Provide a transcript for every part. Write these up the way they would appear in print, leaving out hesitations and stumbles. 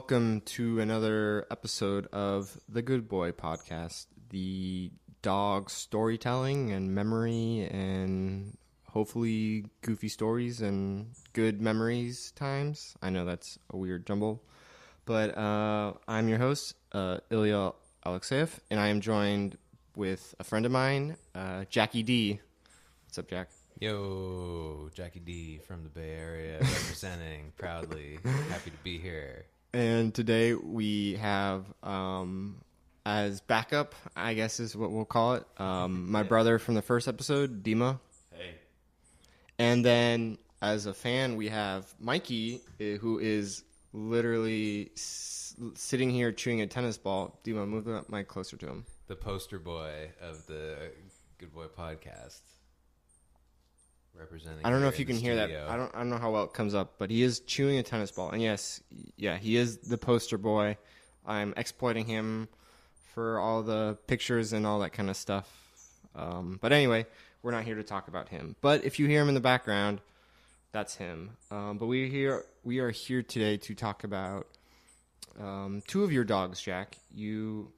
welcome to another episode of the Good Boy Podcast, the dog storytelling and memory and hopefully goofy stories and good memories times. I know that's a weird jumble, but I'm your host, Ilya Alexeyev, and I am joined with a friend of mine, Jackie D. What's up, Jack? Yo, Jackie D from the Bay Area, representing proudly. Happy to be here. And today we have, as backup, I guess is what we'll call it, my brother from the first episode, Dima. Hey. And then as a fan, we have Mikey, who is literally sitting here chewing a tennis ball. Dima, move the mic closer to him. The poster boy of the Good Boy Podcast. Representing. I don't know if you can hear that. studio. I don't know how well it comes up, but he is chewing a tennis ball. And yes, he is the poster boy. I'm exploiting him for all the pictures and all that kind of stuff. But anyway, we're not here to talk about him. But if you hear him in the background, that's him. But we are here today to talk about two of your dogs, Jack. You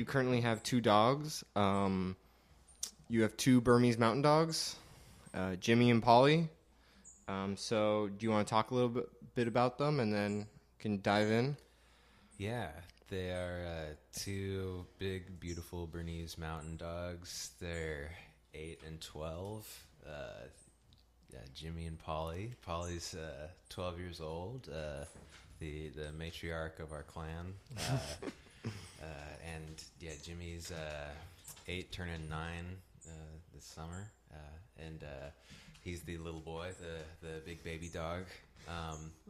currently have two dogs. You have two Burmese mountain dogs. Jimmy and Polly. So do you want to talk a little bit about them and then can dive in? Yeah, they are two big, beautiful Bernese mountain dogs. They're 8 and 12. Jimmy and Polly. Polly's 12 years old, the matriarch of our clan. And Jimmy's 8, turning 9 this summer. And he's the little boy, the big baby dog.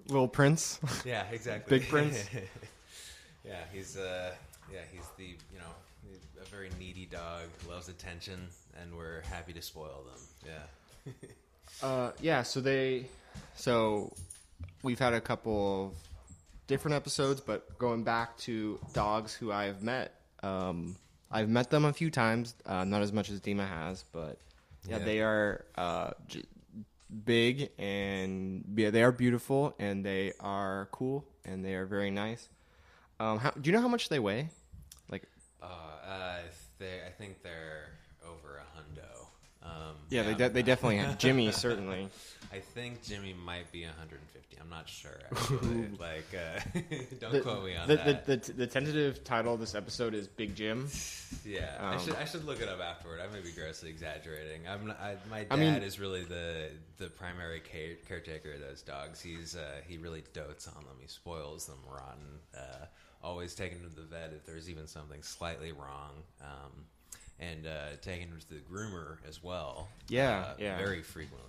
Little Prince. Yeah, exactly. Big Prince. He's the a very needy dog, loves attention, and we're happy to spoil them. Yeah. So we've had a couple of different episodes, but going back to dogs who I've met, I've met them a few times, not as much as Dima has, but they are big and they are beautiful and they are cool and they are very nice. Do you know how much they weigh? I think they're over a hundo. They definitely have. Jimmy certainly. I think Jimmy might be 150. I'm not sure. Actually. Don't quote me on that. The tentative title of this episode is Big Jim. Yeah, I should look it up afterward. I may be grossly exaggerating. My dad is really the primary caretaker of those dogs. He really dotes on them. He spoils them rotten. Always taking them to the vet if there's even something slightly wrong. And taking them to the groomer as well. Very frequently.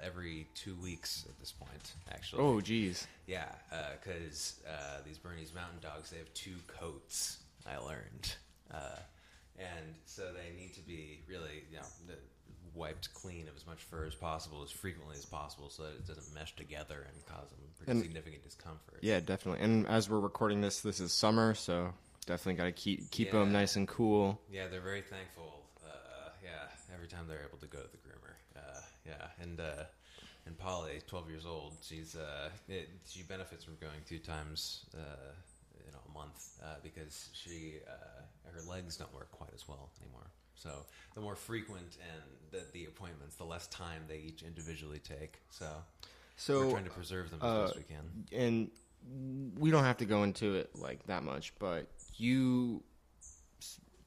Every 2 weeks at this point, actually. Oh, geez. Yeah, because these Bernese mountain dogs, they have 2 coats, I learned. And so they need to be really, wiped clean of as much fur as possible, as frequently as possible, so that it doesn't mesh together and cause them pretty significant discomfort. Yeah, definitely. And as we're recording this is summer, so definitely got to keep them nice and cool. Yeah, they're very thankful. Every time they're able to go to the groomer. And Polly, 12 years old, she benefits from going 2 times a month because her legs don't work quite as well anymore. So the more frequent and the appointments, the less time they each individually take. So we're trying to preserve them as best we can. And we don't have to go into it like that much, but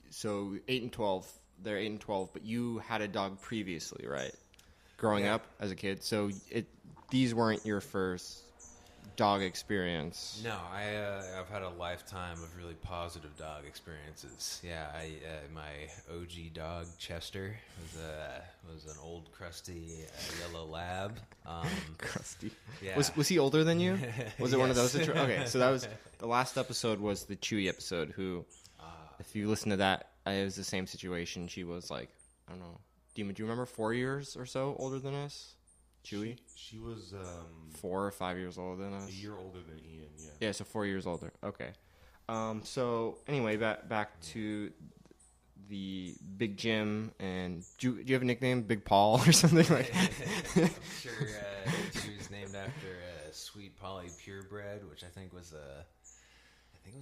so 8 and 12, they're 8 and 12, but you had a dog previously, right? Growing up as a kid. So these weren't your first dog experience. No, I've had a lifetime of really positive dog experiences. Yeah, my OG dog Chester was an old crusty yellow lab. Crusty. Yeah. Was he older than you? Was it one of those? Yes. Okay, so that was the last episode. Was the Chewy episode? Who, if you listen to that, it was the same situation. She was like, I don't know. Dima, do you remember 4 years or so older than us? Chewy? She was 4 or 5 years older than us. a year older than Ian, yeah. Yeah, so 4 years older. Okay. So anyway, back to the Big Jim, and do you have a nickname, Big Paul or something like? Sure, she was named after Sweet Polly Purebred, which I think was a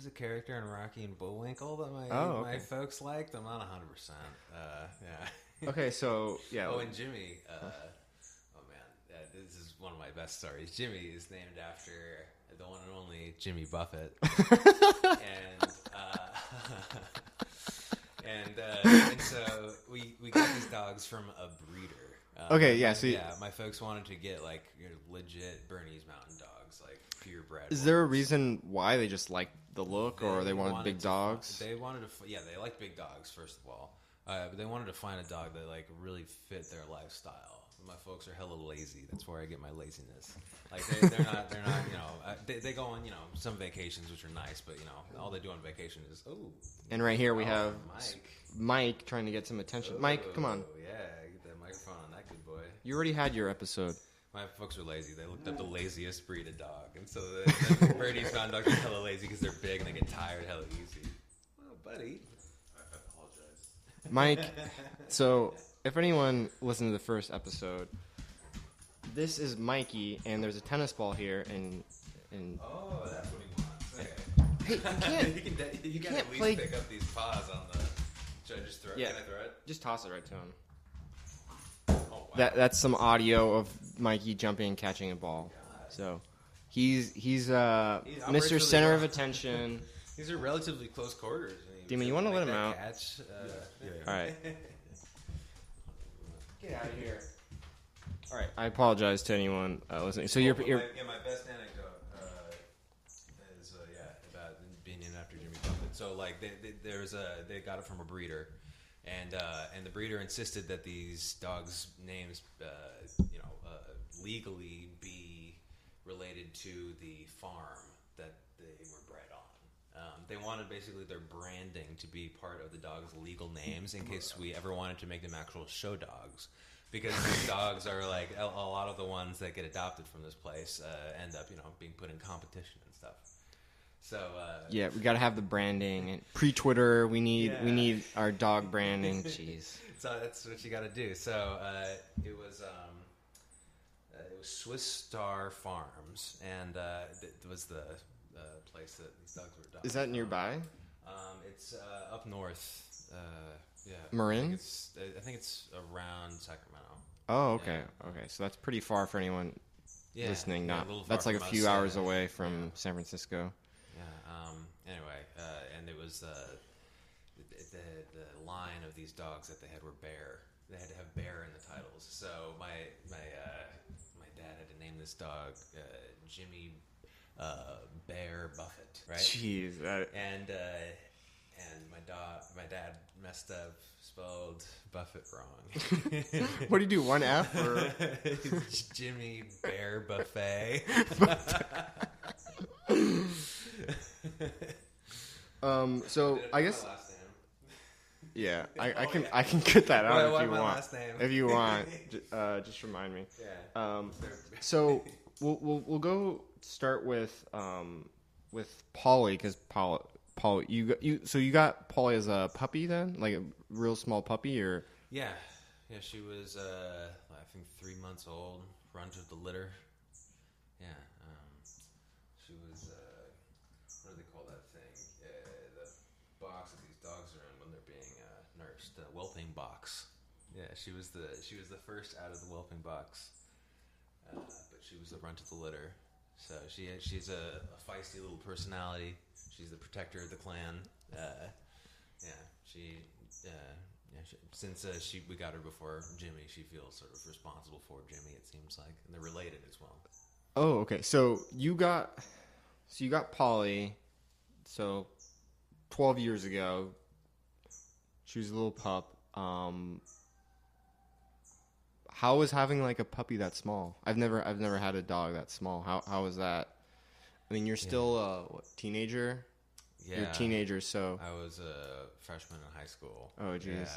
character in Rocky and Bullwinkle that my folks liked. I'm not 100%. Yeah. Okay, so yeah. Oh, and Jimmy. Oh man, this is one of my best stories. Jimmy is named after the one and only Jimmy Buffett, and so we got these dogs from a breeder. Okay, yeah. So my folks wanted to get like legit Bernese Mountain Dogs, like purebred. Is there a reason why they just like the look, or they wanted big dogs? They wanted to. Yeah, they like big dogs first of all, but they wanted to find a dog that like really fit their lifestyle. My folks are hella lazy. That's where I get my laziness. Like they're not. They go on some vacations which are nice, but all they do on vacation is And right here we have Mike trying to get some attention. Mike, come on. Yeah, get that microphone on that good boy. You already had your episode. My folks are lazy. They looked up the laziest breed of dog, and so the Bernese Mountain Dogs are hella lazy because they're big and they get tired hella easy. Oh, buddy. I apologize. Mike, so if anyone listened to the first episode, this is Mikey, and there's a tennis ball here, and oh, that's what he wants. Okay. Hey, you can't at least pick up these paws on the. Should I just throw it? Yeah. Can I throw it? Just toss it right to him. Oh, wow. That's some audio of Mikey jumping and catching a ball. God. So he's Mr. Center of Attention. These are relatively close quarters. Demon, you want to let him out? Catch? Yeah. All right. Get out of here. All right. I apologize to anyone listening. So you're my best anecdote is about being named after Jimmy Buffett. So like they got it from a breeder, and the breeder insisted that these dogs' names legally be related to the farm that they were bred on. They wanted basically their branding to be part of the dogs' legal names in case we ever wanted to make them actual show dogs. Because these dogs are like a lot of the ones that get adopted from this place end up, being put in competition and stuff. So yeah, we got to have the branding and pre-Twitter. We need our dog branding. Jeez. So that's what you got to do. So it was Swiss Star Farms, and it was the place that these dogs were adopted. Is that nearby? It's up north. Yeah, Marin? I think it's around Sacramento. Oh, okay, okay. So that's pretty far for anyone listening. That's like a few us, hours away from San Francisco. Yeah. Anyway, and it was the line of these dogs that they had were bear. They had to have bear in the titles. So my dad had to name this dog Jimmy Bear Buffett, right? Jeez. And my dad messed up, spelled Buffett wrong. What do you do? One F or Jimmy Bear Buffet? So I guess. Yeah, I can get that out if you want. Last name? If you want, just remind me. Yeah. So we'll go start with Polly, because Paul, you got Polly as a puppy then, like a real small puppy, or? Yeah, she was I think 3 months old, run to the litter. Yeah, she was what do they call that thing? The box that these dogs are in when they're being nursed, the whelping box. Yeah, she was the first out of the whelping box, but she was the run to the litter. So she's a feisty little personality. She's the protector of the clan. Since we got her before Jimmy, she feels sort of responsible for Jimmy. It seems like, and they're related as well. Oh, okay. So you got Polly. So 12 years ago, she was a little pup. How was having like a puppy that small? I've never had a dog that small. How was that? I mean, you're still a teenager. Yeah, you're a teenager. So I was a freshman in high school. Oh, jeez.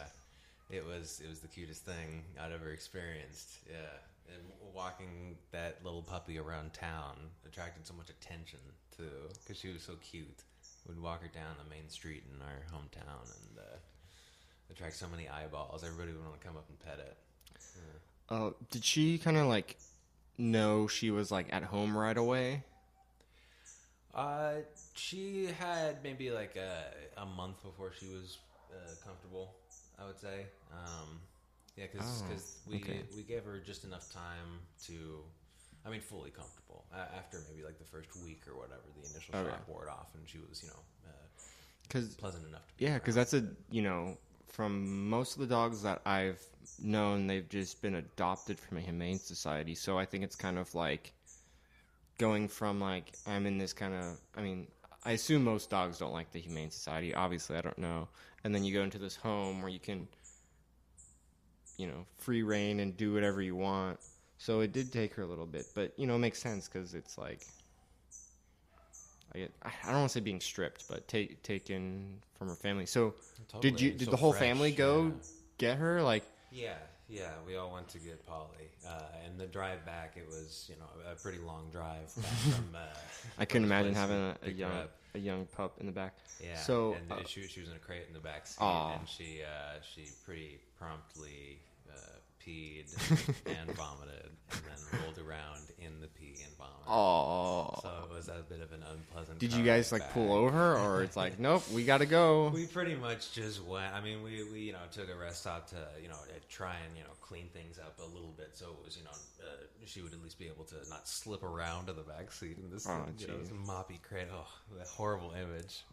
Yeah, it was the cutest thing I'd ever experienced. Yeah, and walking that little puppy around town attracted so much attention too, because she was so cute. We'd walk her down the main street in our hometown and attract so many eyeballs. Everybody would want to come up and pet it. Yeah. Did she kind of like know she was like at home right away? She had maybe like a month before she was comfortable, I would say. Yeah, because we gave her just enough time to, I mean, fully comfortable. After maybe like the first week or whatever, the initial shock wore off, and she was, pleasant enough to be around. Because that's from most of the dogs that I've known, they've just been adopted from a humane society. So I think it's kind of like going from like, I'm in this kind of, I mean, I assume most dogs don't like the humane society. Obviously, I don't know. And then you go into this home where you can, free reign and do whatever you want. So it did take her a little bit, but it makes sense because it's like, I don't want to say being stripped, but taken from her family. So totally. did the whole family go get her? Like, yeah, we all went to get Polly, and the drive back, it was a pretty long drive back from. I couldn't imagine having a young pup in the back. Yeah. So and she was in a crate in the back seat, and she pretty promptly peed and vomited, and then rolled around in the pee and vomit. Oh. So it was a bit of an unpleasant. Did you guys pull over, or it's like, nope, we got to go? We pretty much just went. I mean, we took a rest stop to try and clean things up a little bit, so it was she would at least be able to not slip around to the back seat in this this moppy crate. Oh, that horrible image.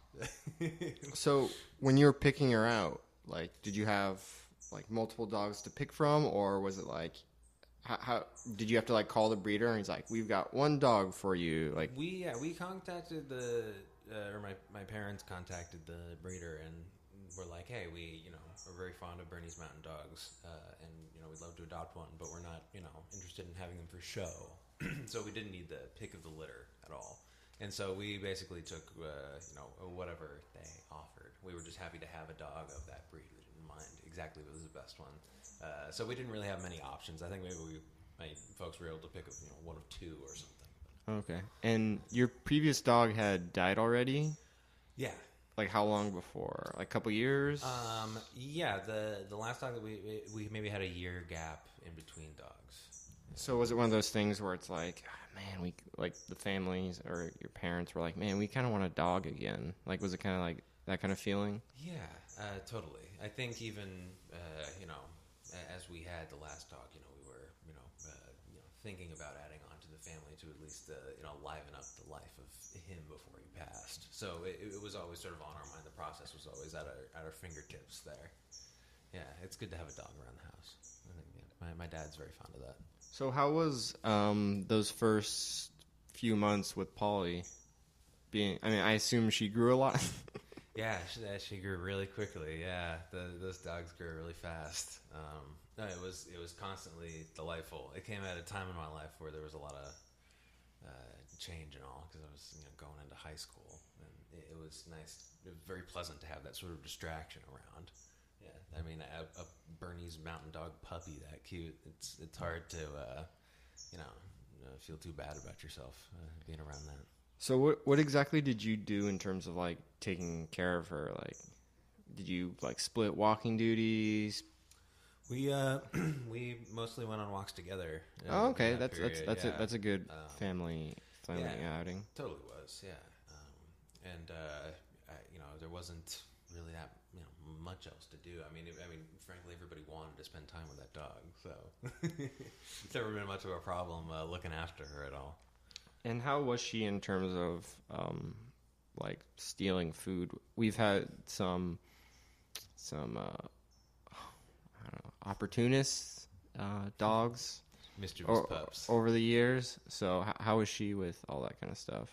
So when you were picking her out, like, did you have like multiple dogs to pick from, or was it like, how did you have to like call the breeder and he's like, we've got one dog for you? Like, we contacted my parents contacted the breeder and were like, hey, we are very fond of Bernese Mountain Dogs, and we'd love to adopt one, but we're not interested in having them for show. So we didn't need the pick of the litter at all, and so we basically took whatever they offered. We were just happy to have a dog of that breed. We didn't mind exactly what was the best one. So we didn't really have many options. I think maybe my folks were able to pick one of two or something. Okay. And your previous dog had died already? Yeah. Like how long before? Like a couple years? Yeah. The last dog that we maybe had a year gap in between dogs. So was it one of those things where it's like, man, we like the families or your parents were like, man, we kind of want a dog again? Like, was it kind of like that kind of feeling? Yeah, totally. I think even as we had the last dog, we were thinking about adding on to the family to at least liven up the life of him before he passed. So it was always sort of on our mind. The process was always at our fingertips there. Yeah, it's good to have a dog around the house. I think my dad's very fond of that. So how was those first few months with Polly? I assume she grew a lot. Yeah, she grew really quickly. Yeah, those dogs grew really fast. No, it was constantly delightful. It came at a time in my life where there was a lot of change and all, because I was going into high school, and it was nice. It was very pleasant to have that sort of distraction around. Yeah, I mean, a Bernese Mountain Dog puppy that cute. It's hard to feel too bad about yourself being around that. So what exactly did you do in terms of like taking care of her? Like, did you like split walking duties? We mostly went on walks together. Oh, okay, that's a good family outing. Totally was, yeah. And there wasn't really that much else to do. I mean, frankly, everybody wanted to spend time with that dog, so it's never been much of a problem looking after her at all. And how was she in terms of like stealing food? We've had some I don't know, opportunists dogs, mischievous pups over the years. So how was she with all that kind of stuff?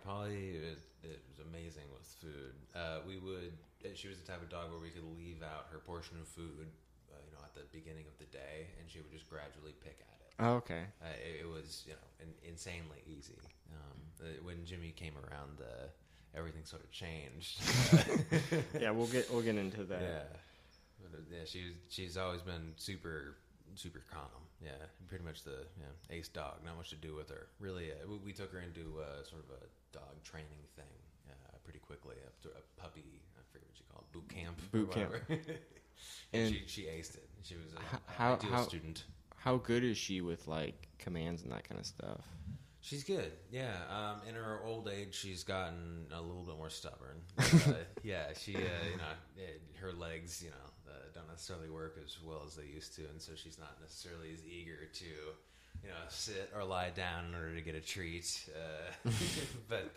Polly, it was amazing with food. She was the type of dog where we could leave out her portion of food, at the beginning of the day, and she would just gradually pick at it. Oh, okay. It was, insanely easy. When Jimmy came around, everything sort of changed. Yeah, we'll get into that. Yeah, but, she's always been super, super calm. Yeah, pretty much the ace dog. Not much to do with her. Really, we took her into sort of a dog training thing pretty quickly after a puppy. I forget what you call it, boot camp. Boot camp. And she aced it. She was an ideal student. how good is she with like commands and that kind of stuff? She's good, yeah. In her old age, she's gotten a little bit more stubborn. Yeah, she, her legs, don't necessarily work as well as they used to, and so she's not necessarily as eager to, sit or lie down in order to get a treat. But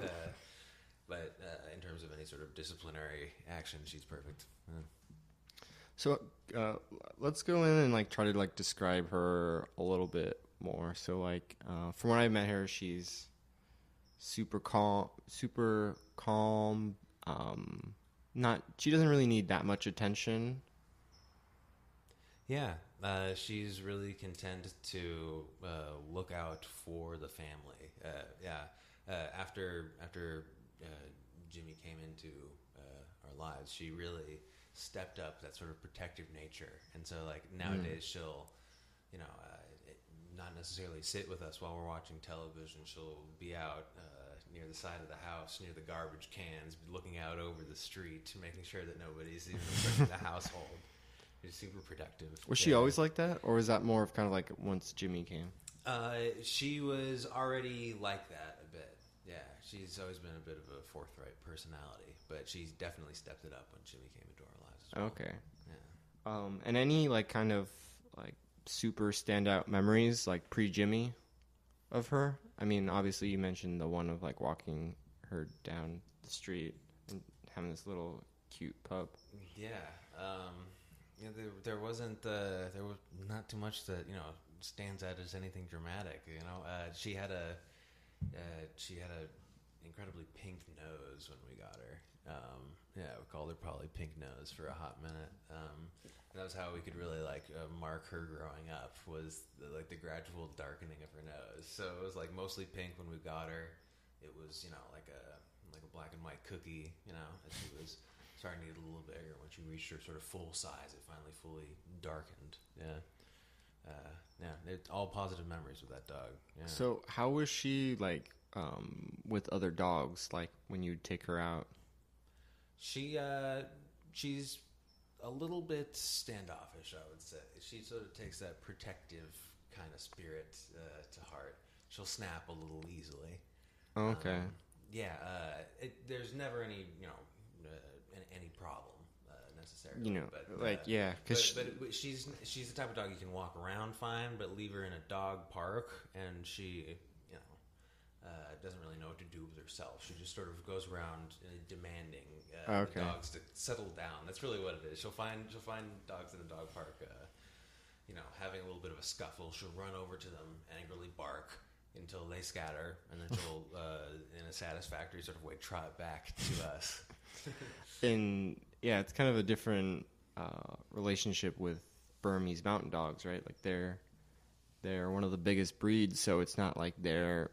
in terms of any sort of disciplinary action, she's perfect. Yeah. So let's go in and like try to like describe her a little bit more. So like from when I met her, she's super calm. She doesn't really need that much attention. Yeah, she's really content to look out for the family. After Jimmy came into our lives, she really stepped up that sort of protective nature, and so like nowadays she'll not necessarily sit with us while we're watching television. She'll be out near the side of the house, near the garbage cans, looking out over the street, making sure that nobody's even in the household. She's super productive. Was she always like that, or was that more of kind of like once Jimmy came? She was already like that a bit. Yeah, she's always been a bit of a forthright personality, but she's definitely stepped it up when Jimmy came into our lives as well. Okay. Yeah. And any like kind of like super standout memories like pre-Jimmy of her? I mean, obviously you mentioned the one of like walking her down the street and having this little cute pup. Yeah. There was not too much that stands out as anything dramatic. She had a incredibly pink nose when we got her. We called her probably Pink Nose for a hot minute. That was how we could really mark her growing up, was the gradual darkening of her nose. So it was like mostly pink when we got her. It was like a black and white cookie. As she was starting to get a little bigger, when she reached her sort of full size, it finally fully darkened. It's all positive memories with that dog. Yeah. So how was she like with other dogs? Like when you take her out? She's a little bit standoffish, I would say. She sort of takes that protective kind of spirit to heart. She'll snap a little easily. Okay. There's never any any problem necessarily. But she's the type of dog you can walk around fine, but leave her in a dog park and she doesn't really know what to do with herself. She just sort of goes around demanding the dogs to settle down. That's really what it is. She'll find dogs in a dog park, having a little bit of a scuffle. She'll run over to them, angrily bark until they scatter, and then she'll, in a satisfactory sort of way, trot back to us. It's kind of a different relationship with Burmese mountain dogs, right? Like they're one of the biggest breeds, so it's not like they're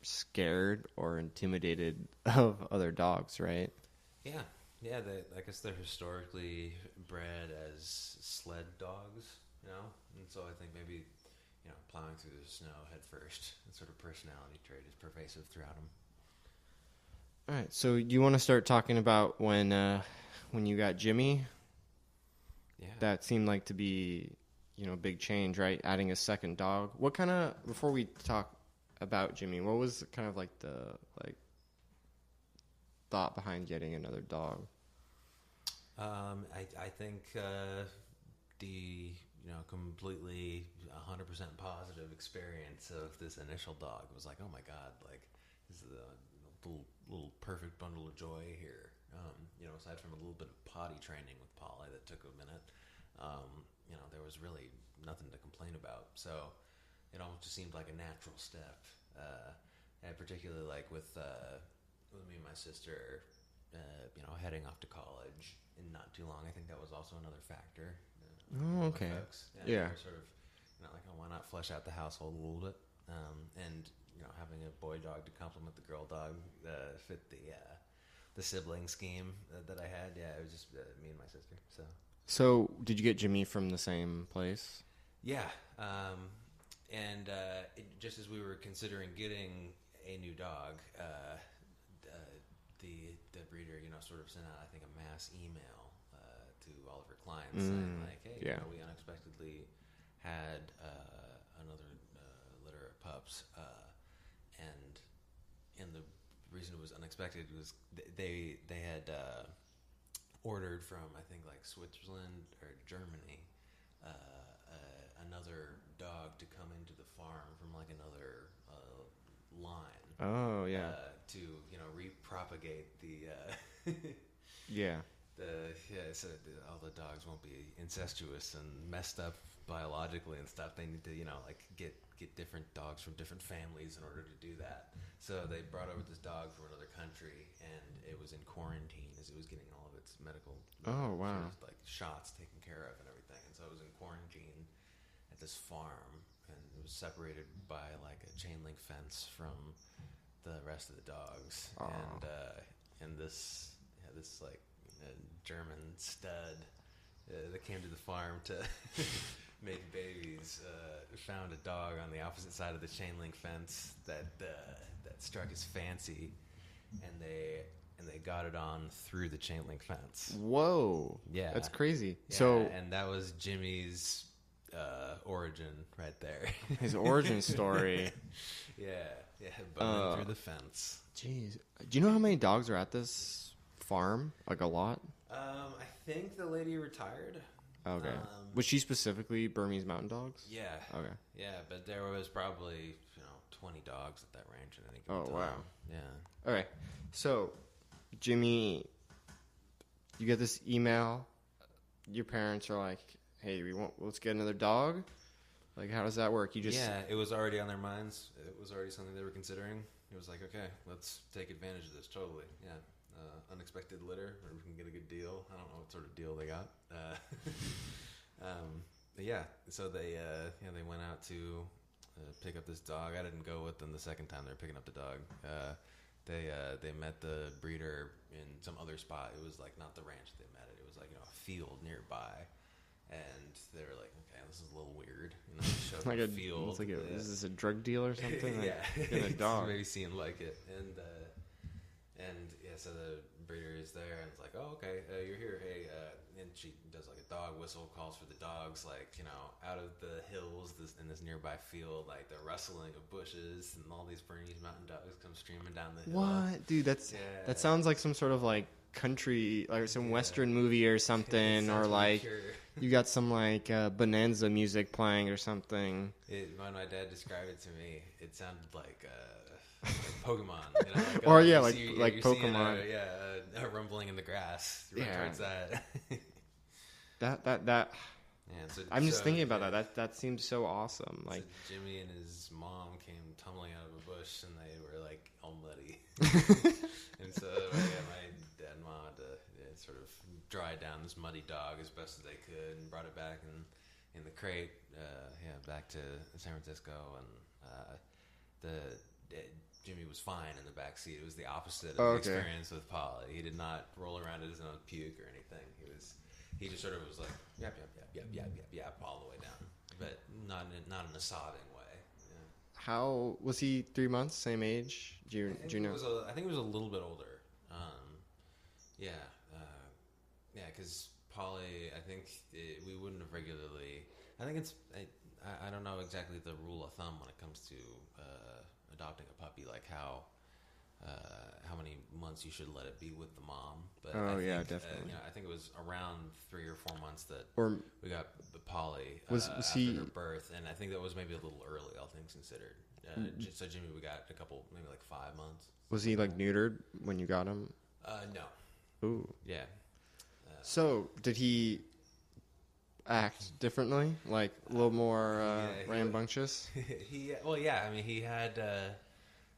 scared or intimidated of other dogs, right? Yeah. I guess they're historically bred as sled dogs, and so I think maybe plowing through the snow head first, that sort of personality trait is pervasive throughout them. All right, so you want to start talking about when you got Jimmy? Yeah, that seemed like to be a big change, right? Adding a second dog. What kind of, before we talk about Jimmy, what was kind of like the thought behind getting another dog? I think the completely 100% positive experience of this initial dog was like, oh my god, like this is a little perfect bundle of joy here. Aside from a little bit of potty training with Polly that took a minute, there was really nothing to complain about. So it almost just seemed like a natural step, and particularly like with me and my sister, heading off to college in not too long. I think that was also another factor. Oh, okay. Yeah. Sort of, why not flesh out the household a little bit? And having a boy dog to complement the girl dog fit the sibling scheme that I had. Yeah, it was just me and my sister. So did you get Jimmy from the same place? Yeah. And just as we were considering getting a new dog, the breeder, sort of sent out, I think, a mass email to all of her clients saying, like, hey, we unexpectedly had another litter of pups, and the reason it was unexpected was they had ordered from, I think, like Switzerland or Germany, another dog to come into the farm from like another line. Oh yeah. To repropagate the. Yeah. So all the dogs won't be incestuous and messed up biologically and stuff. They need to get different dogs from different families in order to do that. So they brought over this dog from another country, and it was in quarantine as it was getting all of its medical shots taken care of and everything. And so it was in quarantine at this farm, and it was separated by like a chain link fence from the rest of the dogs. And this like German stud that came to the farm to make babies found a dog on the opposite side of the chain link fence that struck his fancy, and they got it on through the chain link fence. Whoa! Yeah, that's crazy. Yeah, so, and that was Jimmy's origin right there. His origin story. Yeah, bumming through the fence. Jeez, do you know how many dogs are at this farm? Like a lot. I think the lady retired. Okay. Was she specifically Burmese Mountain Dogs? Yeah. Okay. Yeah, but there was probably 20 dogs at that ranch at any given time. Oh wow. Yeah. Okay. So, Jimmy, you get this email. Your parents are like, "Hey, let's get another dog." Like, how does that work? Yeah, it was already on their minds. It was already something they were considering. It was like, okay, let's take advantage of this. Totally. Yeah. Unexpected litter, or we can get a good deal. I don't know what sort of deal they got. But yeah, so they went out to pick up this dog. I didn't go with them the second time they were picking up the dog. They met the breeder in some other spot. It was like not the ranch they met it. It was like a field nearby, and they were like, okay, this is a little weird. Showed like a field. It's like is this a drug deal or something? Yeah, a dog. Maybe seemed like it, and yeah, so the breeder is there, and it's like, oh, okay, you're here, hey, and she does like a dog whistle, calls for the dogs, like, out of the hills in this nearby field, like the rustling of bushes, and all these Bernese Mountain Dogs come streaming down the hill. What? Dude, that sounds like some sort of like country, like some Western movie or something, or like pure. You got some like Bonanza music playing or something. When my dad described it to me, it sounded like Pokemon, or yeah, you're Pokemon. Seeing a rumbling in the grass towards that. that. Yeah, I'm just thinking about that. That seems so awesome. Like Jimmy and his mom came tumbling out of a bush, and they were like all muddy. And so my dad and mom had to sort of dry down this muddy dog as best as they could, and brought it back in the crate, back to San Francisco, and Jimmy was fine in the back seat. It was the opposite of the experience with Polly. He did not roll around in his own puke or anything. He just sort of was like yap all the way down, but not in a sobbing way. Yeah. How was he? 3 months, same age? Do you know? I think he was a little bit older. Because Polly, I think we wouldn't have regularly. I think I don't know exactly the rule of thumb when it comes to adopting a puppy, like how many months you should let it be with the mom. But definitely. I think it was around 3 or 4 months that we got the Polly was after he, her birth, and I think that was maybe a little early, all things considered. So Jimmy, we got a couple, maybe like 5 months. Was he like neutered when you got him? No. Ooh. Yeah. So did he act differently, like a little more rambunctious? He had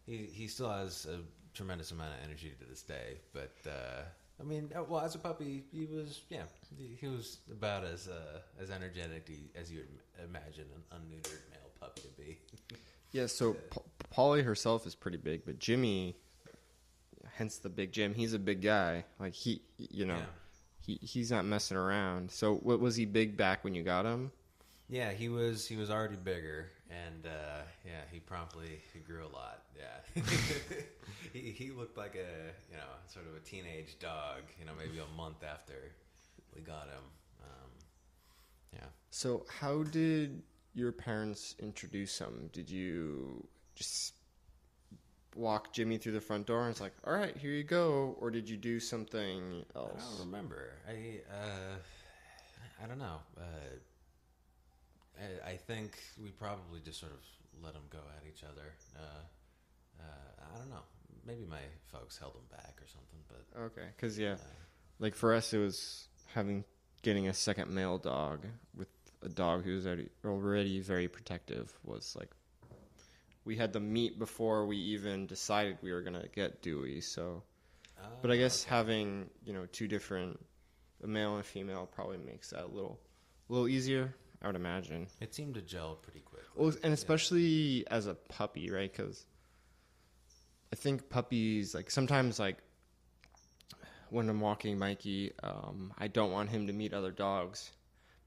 he still has a tremendous amount of energy to this day, but as a puppy, he was about as energetic as you would imagine an unneutered male puppy to be. Yeah. So Polly herself is pretty big, but Jimmy, hence the Big Jim, he's a big guy. Like he's not messing around. So what was he big back when you got him? Yeah, he was already bigger, and he promptly grew a lot. Yeah, he looked like a sort of a teenage dog. Maybe a month after we got him. So how did your parents introduce him, did you just walk Jimmy through the front door and it's like, all right, here you go, or did you do something else? I don't remember. I don't know. I think we probably just sort of let them go at each other. I don't know. Maybe my folks held them back or something. But okay, because like for us, it was getting a second male dog with a dog who was already very protective. Was like we had the meet before we even decided we were gonna get Dewey. So, but I guess having two different, a male and a female, probably makes that a little easier. I would imagine. It seemed to gel pretty quickly. Well, and especially as a puppy, right? Because I think puppies, like sometimes, like when I'm walking Mikey, I don't want him to meet other dogs.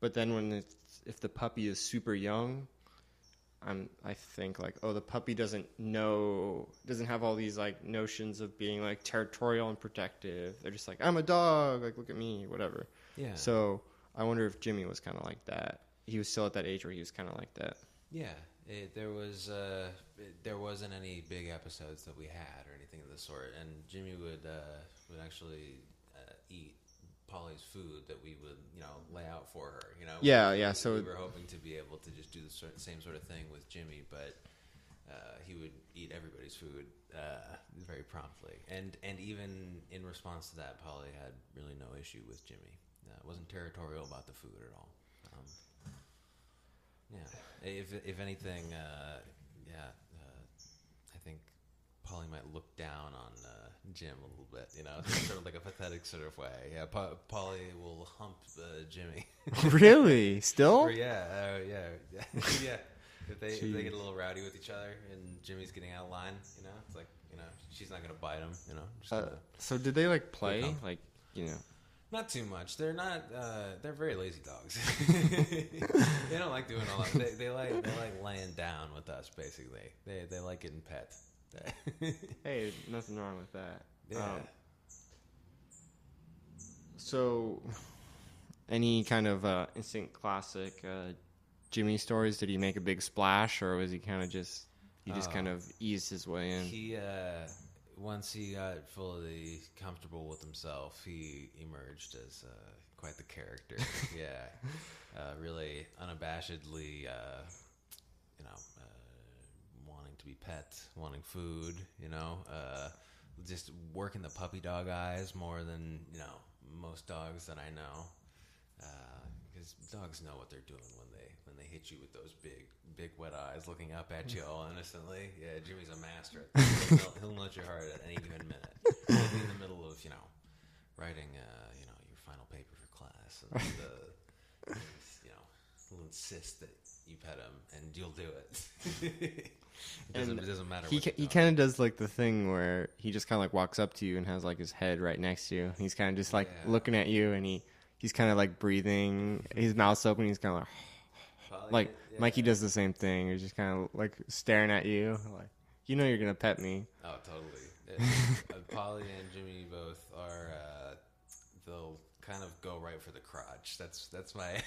But then if the puppy is super young, I think like, oh, the puppy doesn't have all these like notions of being like territorial and protective. They're just like, I'm a dog, like look at me, whatever. Yeah. So I wonder if Jimmy was kind of like that. He was still at that age where he was kind of like that. Yeah, there wasn't any big episodes that we had or anything of the sort, and Jimmy would actually eat Polly's food that we would lay out for her. Yeah. So we were hoping to be able to just do the same sort of thing with Jimmy, but he would eat everybody's food very promptly, and even in response to that, Polly had really no issue with Jimmy. Wasn't territorial about the food at all. Yeah. If anything, I think Polly might look down on Jim a little bit, sort of like a pathetic sort of way. Yeah, Polly will hump Jimmy. Really? Still? Yeah. If they get a little rowdy with each other and Jimmy's getting out of line, it's like, she's not gonna bite him, So did they like play, like, Not too much. They're not. They're very lazy dogs. They don't like doing all that. They like laying down with us. Basically, they like getting pet. Hey, nothing wrong with that. Yeah. So, any kind of instant classic Jimmy stories? Did he make a big splash, or was he kind of just kind of eased his way in? He once he got fully comfortable with himself, he emerged as quite the character. Really unabashedly, wanting to be pet, wanting food, just working the puppy dog eyes more than, most dogs that I know. Because dogs know what they're doing when they hit you with those big wet eyes looking up at you all innocently. Yeah, Jimmy's a master at that. He'll nudge your heart at any given minute. He'll be in the middle of, writing, your final paper for class. And, he'll insist that you pet him, and you'll do it. It doesn't matter. He kind of does like the thing where he just kind of like walks up to you and has like his head right next to you. He's kind of just like looking at you, and he's kind of like breathing. His mouth's open. He's kind of like Mikey does the same thing. He's just kind of like staring at you, like you're gonna pet me. Oh, totally. Polly and Jimmy both are. They'll kind of go right for the crotch. That's my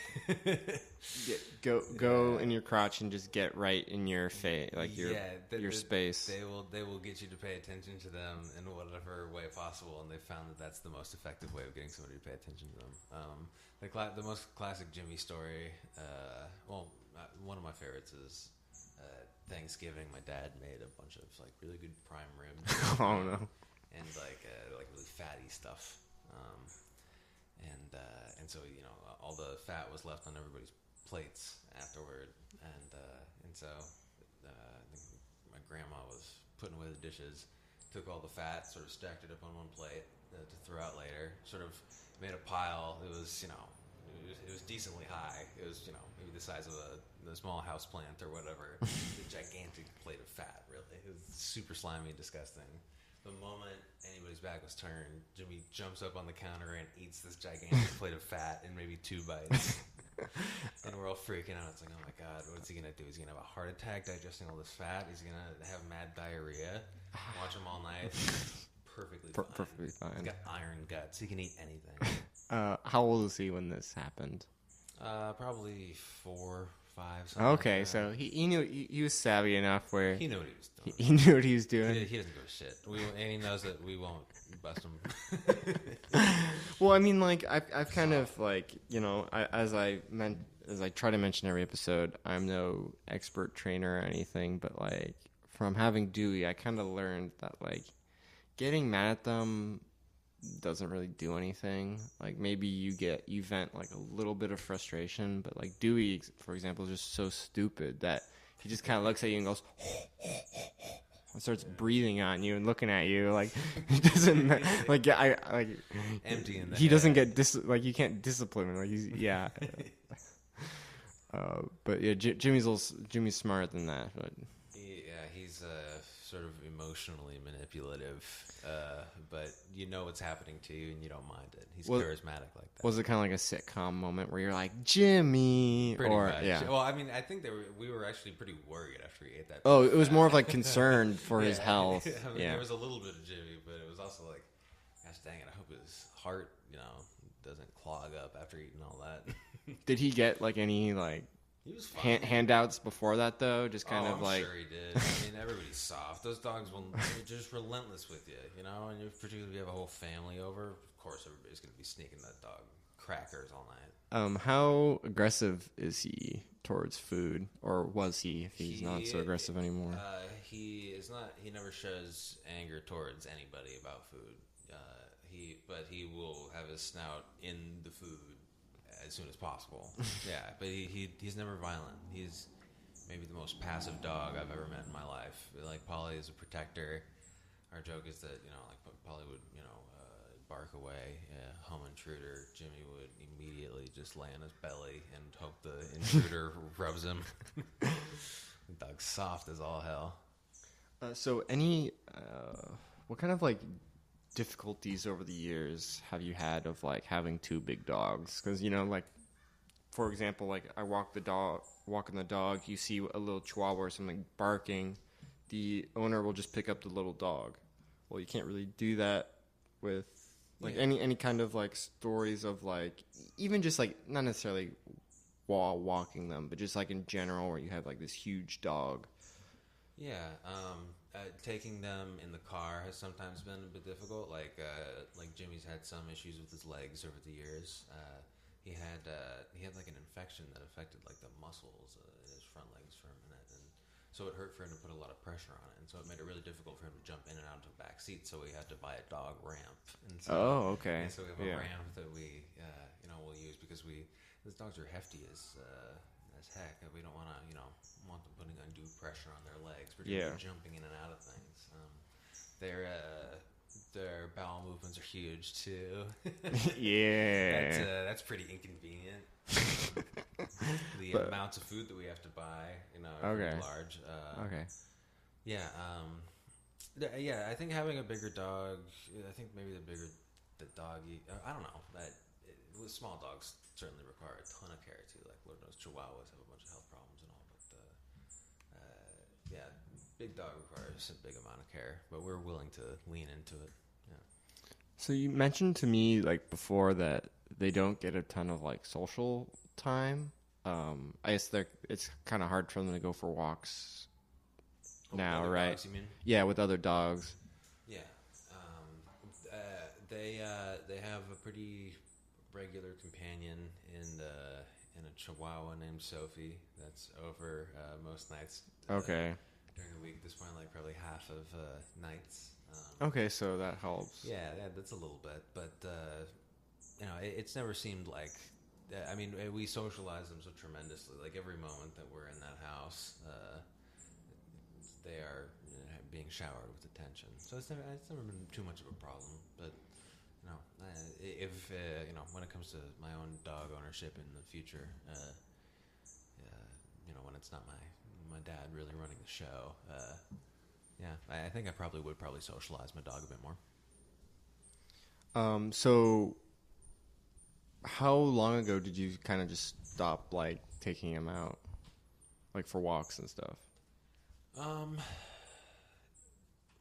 go in your crotch and just get right in your face, like your space. They will get you to pay attention to them in whatever way possible, and they found that that's the most effective way of getting somebody to pay attention to them. The most classic Jimmy story. One of my favorites is Thanksgiving. My dad made a bunch of like really good prime ribs. Oh no! And like really fatty stuff. And so all the fat was left on everybody's plates afterward, and so my grandma was putting away the dishes, took all the fat, sort of stacked it up on one plate to throw out later. Sort of made a pile. It was it was decently high. It was maybe the size of a small house plant or whatever. A gigantic plate of fat. Really, it was super slimy and disgusting. The moment anybody's back was turned, Jimmy jumps up on the counter and eats this gigantic plate of fat in maybe 2 bites. And we're all freaking out. It's like, oh my God, what's he going to do? Is he going to have a heart attack digesting all this fat? Is he going to have mad diarrhea? Watch him all night. Perfectly fine. He's got iron guts. He can eat anything. How old was he when this happened? Probably 4, 5. Okay, like so he knew he was savvy enough where he knew what he was doing. He knew what he was doing. He doesn't give a shit. And he knows that we won't bust him. Well, I mean, like I've kind of like as I try to mention every episode, I'm no expert trainer or anything, but like from having Dewey, I kind of learned that like getting mad at them doesn't really do anything. Like maybe you vent like a little bit of frustration, but like Dewey, for example, is just so stupid that he just kind of looks at you and goes and starts breathing on you and looking at you like he doesn't like empty in the he doesn't get like you can't discipline him like but yeah, Jimmy's smarter than that, but he's sort of emotionally manipulative, but you know what's happening to you and you don't mind it. He's charismatic like that. Was it kind of like a sitcom moment where you're like, Jimmy? Pretty or much. Yeah. Well, I mean, I think we were actually pretty worried after he ate that. Oh, it was more of like concern for his health. I mean, there was a little bit of Jimmy, but it was also like, gosh dang it, I hope his heart, doesn't clog up after eating all that. Did he get like any like he was fine. Handouts before that though? Just kind of I'm like. Sure he did. I mean, everybody's soft. Those dogs they're just relentless with you, and particularly if you have a whole family over. Of course, everybody's going to be sneaking that dog crackers all night. How aggressive is he towards food, or was he? If he's not so aggressive anymore. He is not. He never shows anger towards anybody about food. But he will have his snout in the food as soon as possible. Yeah, but he's never violent. He's maybe the most passive dog I've ever met in my life. Like Polly is a protector. Our joke is that like Polly would bark away, home intruder. Jimmy would immediately just lay on his belly and hope the intruder rubs him. The dog's soft as all hell. So what kind of like difficulties over the years have you had of like having two big dogs? Because like for example, like I walking the dog, you see a little chihuahua or something barking, the owner will just pick up the little dog. Well, you can't really do that with like any kind of like stories of like even just like not necessarily while walking them, but just like in general where you have like this huge dog. Yeah, taking them in the car has sometimes been a bit difficult. Like Jimmy's had some issues with his legs over the years. He had like an infection that affected like the muscles in his front legs for a minute, and so it hurt for him to put a lot of pressure on it, and so it made it really difficult for him to jump in and out of the back seat. So we had to buy a dog ramp. And so, okay. And so we have a ramp that we we'll use because these dogs are hefty as heck. We don't want them putting undue pressure on their legs, particularly jumping in and out of things. Their bowel movements are huge too. Yeah, that's pretty inconvenient. The amounts of food that we have to buy, are pretty large. Okay. Yeah. Yeah. I think having a bigger dog. I think maybe the bigger the dog. I don't know. With small dogs certainly require a ton of care too. Like Lord knows, Chihuahuas have a bunch of health problems and all, but big dog requires a big amount of care. But we're willing to lean into it. Yeah. So you mentioned to me like before that they don't get a ton of like social time. I guess it's kind of hard for them to go for walks now, right? Dogs, you mean? Yeah, with other dogs. Yeah. They have a pretty regular companion in a Chihuahua named Sophie that's over most nights. Okay. During the week, this point, like probably half of nights. Okay, so that helps. Yeah, that's a little bit, but it's never seemed like. I mean, we socialize them so tremendously. Like every moment that we're in that house, they are being showered with attention. So it's never been too much of a problem. But if when it comes to my own dog ownership in the future, when it's not my dad really running the show, I think I would socialize my dog a bit more. So how long ago did you kind of just stop like taking him out, like for walks and stuff?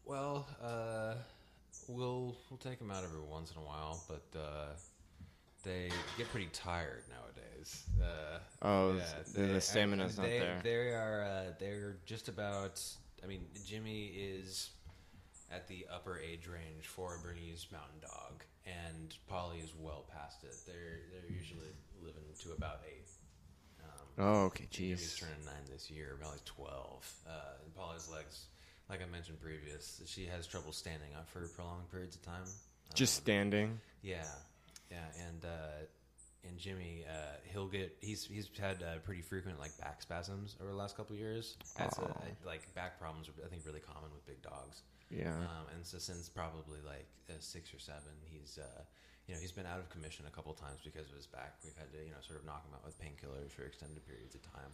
Well, we'll take him out every once in a while, but they get pretty tired nowadays. boys. The stamina's not there. They're just about. I mean, Jimmy is at the upper age range for a Bernese Mountain Dog, and Polly is well past it. They're usually living to about 8. Okay, jeez. Jimmy's turning 9 this year, about like 12. And Polly's legs, like I mentioned previous, she has trouble standing up for prolonged periods of time. Just standing. Yeah, and Jimmy, he's had pretty frequent like back spasms over the last couple of years. That's like back problems are I think really common with big dogs. Yeah. And so since probably like 6 or 7, he's been out of commission a couple times because of his back. We've had to sort of knock him out with painkillers for extended periods of time.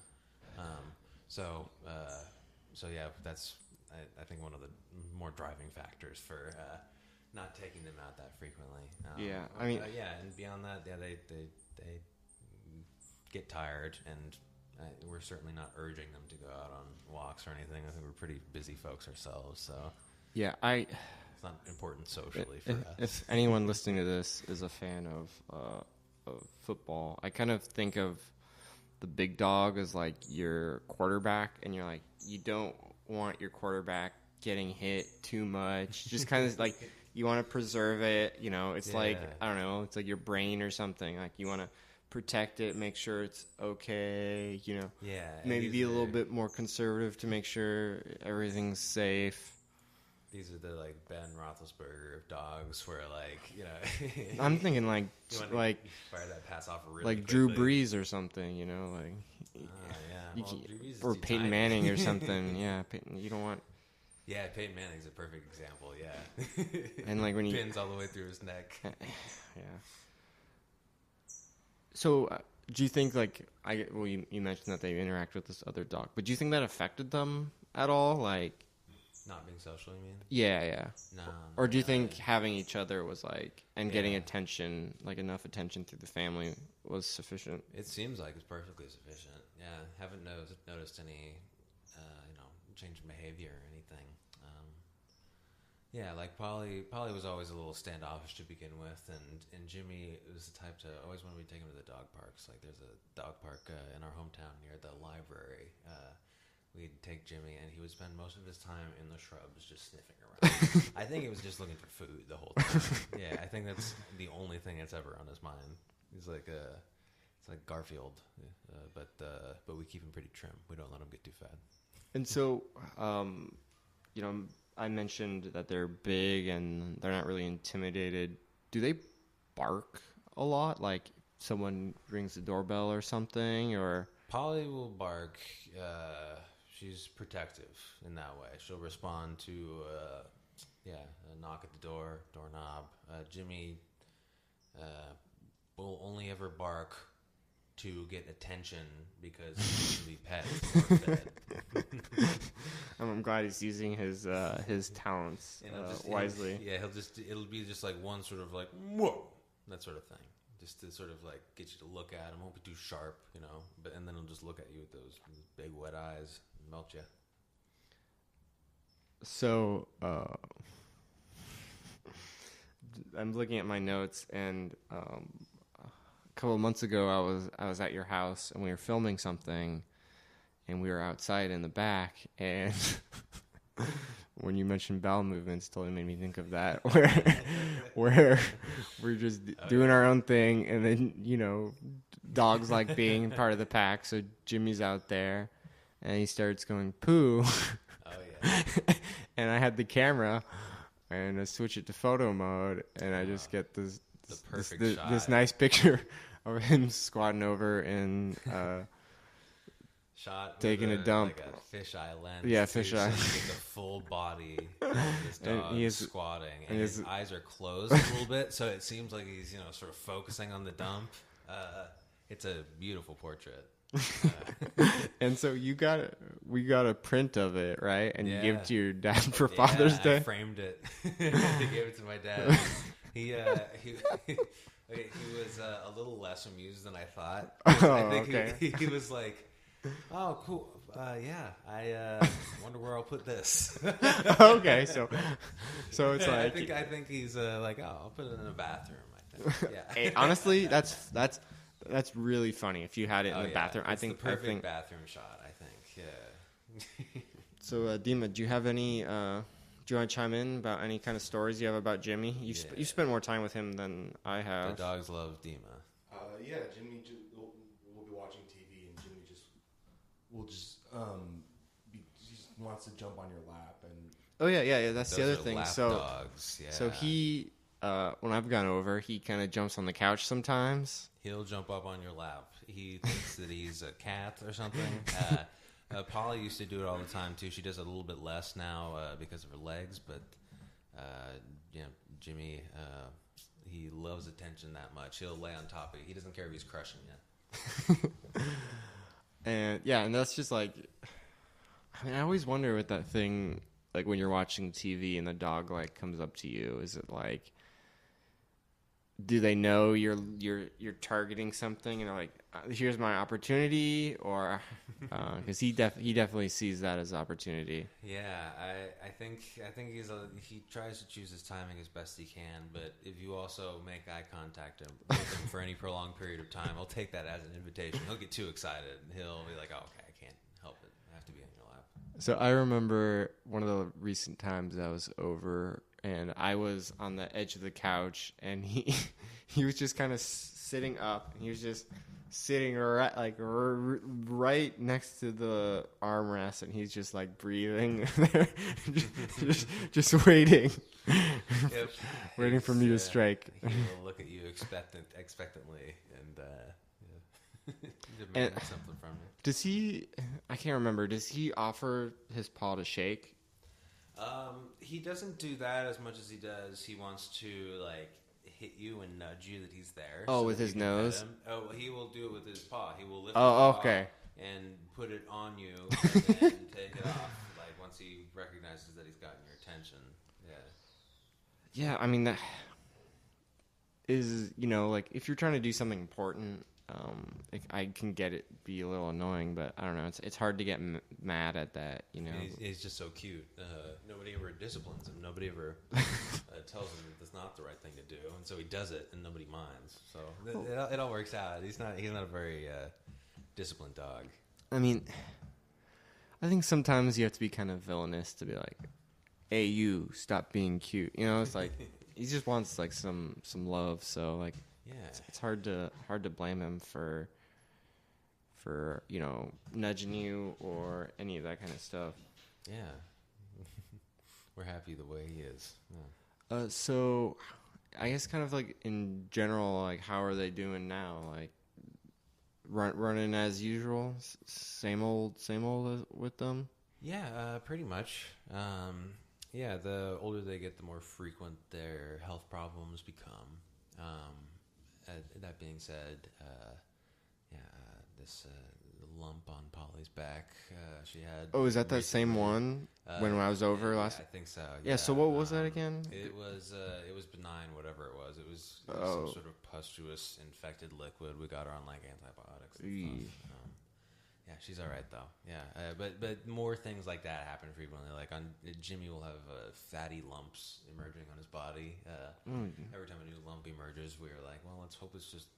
So yeah, that's I think one of the more driving factors for not taking them out that frequently. Yeah, I mean, and beyond that, they get tired, and we're certainly not urging them to go out on walks or anything. I think we're pretty busy folks ourselves, so yeah, it's not important socially for us. If anyone listening to this is a fan of football, I kind of think of the big dog as like your quarterback, and you're like, you don't want your quarterback getting hit too much. Just kind of like you want to preserve it. It's like, I don't know, it's like your brain or something. Like you want to protect it, make sure it's okay. Maybe be a little bit more conservative to make sure everything's safe. These are the like Ben Roethlisberger of dogs, where I'm thinking like fire that pass off really like quickly. Drew Brees or something, or Peyton Manning or something. Yeah, you don't want. Yeah, Peyton Manning's a perfect example. Yeah, and like when he pins all the way through his neck. Yeah. So, do you think you mentioned that they interact with this other dog, but do you think that affected them at all? Like. Not being social, you mean? Yeah. No. Or do you think having each other was getting attention, like enough attention through the family was sufficient? It seems like it's perfectly sufficient. Yeah, haven't noticed any, change in behavior or anything. Yeah, like Polly was always a little standoffish to begin with, and Jimmy was the type to always when we take him to the dog parks. Like there's a dog park in our hometown near the library. We'd take Jimmy, and he would spend most of his time in the shrubs just sniffing around. I think he was just looking for food the whole time. Yeah, I think that's the only thing that's ever on his mind. He's like it's like Garfield, but we keep him pretty trim. We don't let him get too fat. And so, I mentioned that they're big and they're not really intimidated. Do they bark a lot? Like someone rings the doorbell or something, or? Polly will bark. She's protective in that way. She'll respond to, a knock at the doorknob. Jimmy will only ever bark to get attention because he can be pet or fed. I'm glad he's using his talents wisely. It'll be just like one sort of like, whoa, that sort of thing. Just to sort of like get you to look at him. Won't be too sharp, and then he'll just look at you with those big wet eyes and melt you. So, I'm looking at my notes, and a couple of months ago, I was at your house, and we were filming something, and we were outside in the back, and when you mentioned bowel movements, it totally made me think of that, where we're just doing our own thing, and then, dogs like being part of the pack, so Jimmy's out there, and he starts going, poo. Oh, yeah. And I had the camera, and I switch it to photo mode, and I just get this nice picture of him squatting over and shot taking a dump, like a fisheye lens. Yeah, fisheye. So you get the full body of this dog squatting, and his eyes are closed a little bit, so it seems like he's sort of focusing on the dump. It's a beautiful portrait. And so we got a print of it, right? And you gave it to your dad for Father's Day. I framed it. I gave it to my dad. He was a little less amused than I thought. I think he was like, "Oh, cool. I wonder where I'll put this." Okay, so it's like I think he's like, "Oh, I'll put it in the bathroom." I think. Yeah. Hey, honestly, that's That's really funny if you had it in the bathroom. It's the perfect bathroom shot, I think. Yeah. So, Dima, do you have any? Do you want to chime in about any kind of stories you have about Jimmy? You spent more time with him than I have. The dogs love Dima. Yeah, Jimmy. We'll be watching TV, and Jimmy will just he just wants to jump on your lap and. Oh yeah. That's the other thing. Lap So, dogs. Yeah. so he, when I've gone over, he kind of jumps on the couch sometimes. He'll jump up on your lap. He thinks that he's a cat or something. Polly used to do it all the time too. She does it a little bit less now because of her legs, but Jimmy, he loves attention that much. He'll lay on top of you. He doesn't care if he's crushing you. And that's just like, I mean, I always wonder with that thing, like when you're watching TV and the dog like comes up to you, is it like, do they know you're targeting something and they're like, here's my opportunity, or because he definitely sees that as opportunity. Yeah, I think he tries to choose his timing as best he can, but if you also make eye contact with him for any prolonged period of time, he'll take that as an invitation. He'll get too excited and he'll be like, oh, okay, I can't help it. I have to be on your lap. So I remember one of the recent times I was over and I was on the edge of the couch and he was just kind of sitting up and he was just sitting right next to the armrest and he's just like breathing there, just waiting, waiting for me to strike. He will look at you expectantly and demand something from you. Does he? I can't remember. Does he offer his paw to shake? He doesn't do that as much as he does. He wants to like hit you and nudge you that he's there. Oh, so with his nose? Oh, he will do it with his paw. He will lift his paw and put it on you and then take it off. Like once he recognizes that he's gotten your attention. Yeah. Yeah, I mean that is, like if you're trying to do something important, I can get it be a little annoying, but I don't know. It's hard to get mad at that, He's just so cute. Nobody ever disciplines him. Nobody ever tells him that that's not the right thing to do, and so he does it, and nobody minds. So it all works out. He's not a very disciplined dog. I mean, I think sometimes you have to be kind of villainous to be like, "Hey, you, stop being cute." It's like he just wants like some love. So like. Yeah, it's hard to blame him for nudging you or any of that kind of stuff. Yeah, we're happy the way he is. Yeah. So, I guess kind of like in general, like how are they doing now? Like running as usual, same old with them. Yeah, pretty much. Yeah, the older they get, the more frequent their health problems become. That being said, this lump on Polly's back, she had. Oh, is that recently, that same one when I was over last? I think so. Yeah. So what was that again? It was benign, whatever it was. It was some sort of pustulous infected liquid. We got her on like antibiotics and stuff. Yeah, she's all right though. Yeah, but more things like that happen frequently. Like Jimmy will have fatty lumps emerging on his body. Every time a new lump emerges, we're like, well, let's hope it's just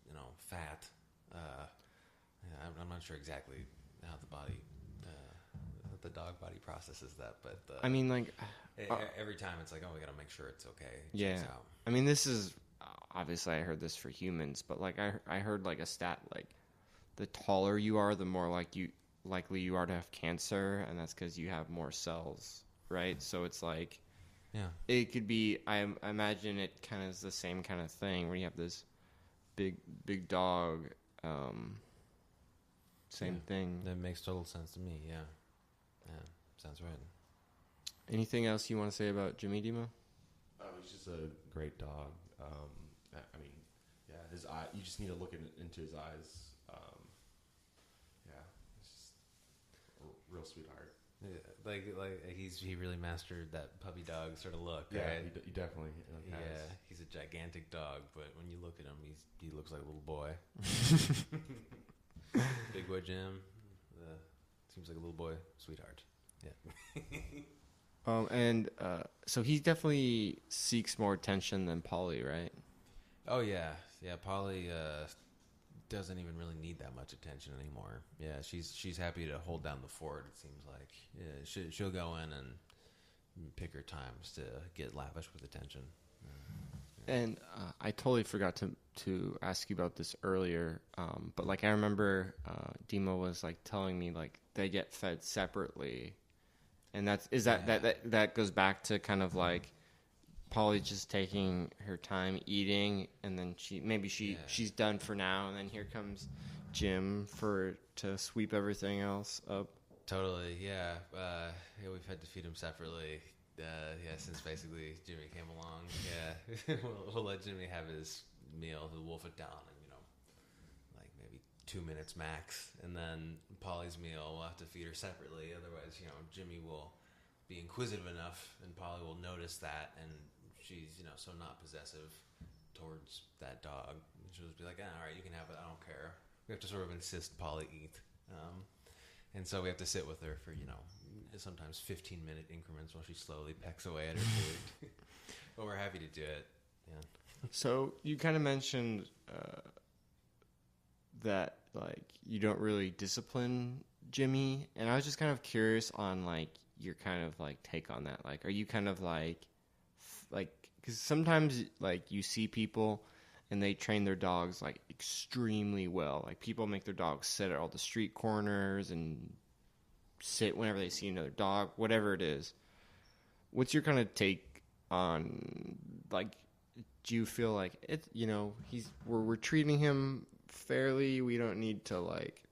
fat. I'm not sure exactly how the dog body processes that, but I mean, like every time it's like, oh, we got to make sure it's okay. Yeah, I mean, this is obviously I heard this for humans, but like I heard like a stat like. The taller you are, the more likely you are to have cancer, and that's because you have more cells, right? So it's like, yeah, it could be. I imagine it kind of is the same kind of thing where you have this big dog. Same thing. That makes total sense to me. Yeah, sounds right. Anything else you want to say about Jimmy Dima? He's just a great dog. I mean, yeah, his eye. You just need to look into his eyes. Real sweetheart. Yeah, like he really mastered that puppy dog sort of look. Yeah, right? he definitely. Yeah, he's a gigantic dog, but when you look at him, he looks like a little boy. Big boy Jim, seems like a little boy sweetheart. Yeah. So he definitely seeks more attention than Polly, right? Oh yeah. Polly doesn't even really need that much attention anymore. Yeah, she's happy to hold down the fort. It seems like she'll go in and pick her times to get lavish with attention. And I totally forgot to ask you about this earlier, but like I remember Demo was like telling me like they get fed separately, and that goes back to kind of like Polly just taking her time eating, and then she's done for now, and then here comes Jim to sweep everything else up. Totally, yeah. We've had to feed him separately. Since basically Jimmy came along. Yeah, we'll let Jimmy have his meal. He'll wolf it down in, like maybe 2 minutes max. And then Polly's meal, we'll have to feed her separately. Otherwise, Jimmy will be inquisitive enough and Polly will notice that. And she's, so not possessive towards that dog. She'll just be like, all right, you can have it. I don't care. We have to sort of insist Polly eat. And so we have to sit with her for, sometimes 15-minute increments while she slowly pecks away at her food. But we're happy to do it. Yeah. So you kind of mentioned that, like, you don't really discipline Jimmy. And I was just kind of curious on, like, your kind of, like, take on that. Like, are you kind of, like, because sometimes, like, you see people and they train their dogs, like, extremely well. Like, people make their dogs sit at all the street corners and sit whenever they see another dog, whatever it is. What's your kind of take on, like, do you feel like it, we're treating him fairly, we don't need to, like,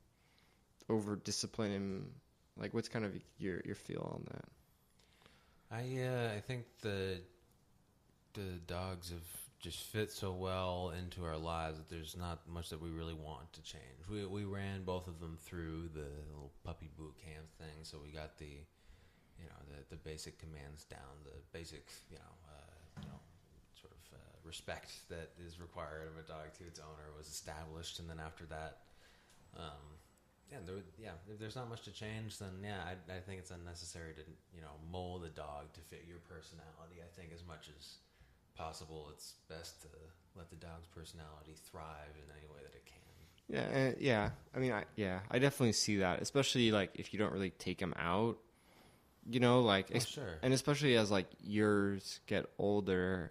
over discipline him? Like, what's kind of your feel on that? I think the dogs have just fit so well into our lives that there's not much that we really want to change. We ran both of them through the little puppy boot camp thing, so we got the basic commands down, the basic sort of respect that is required of a dog to its owner was established, and then after that, if there's not much to change, then I think it's unnecessary to mold the dog to fit your personality. I think as much as possible, it's best to let the dog's personality thrive in any way that it can. I mean, I definitely see that, especially like if you don't really take them out, Sure. And especially as like yours get older,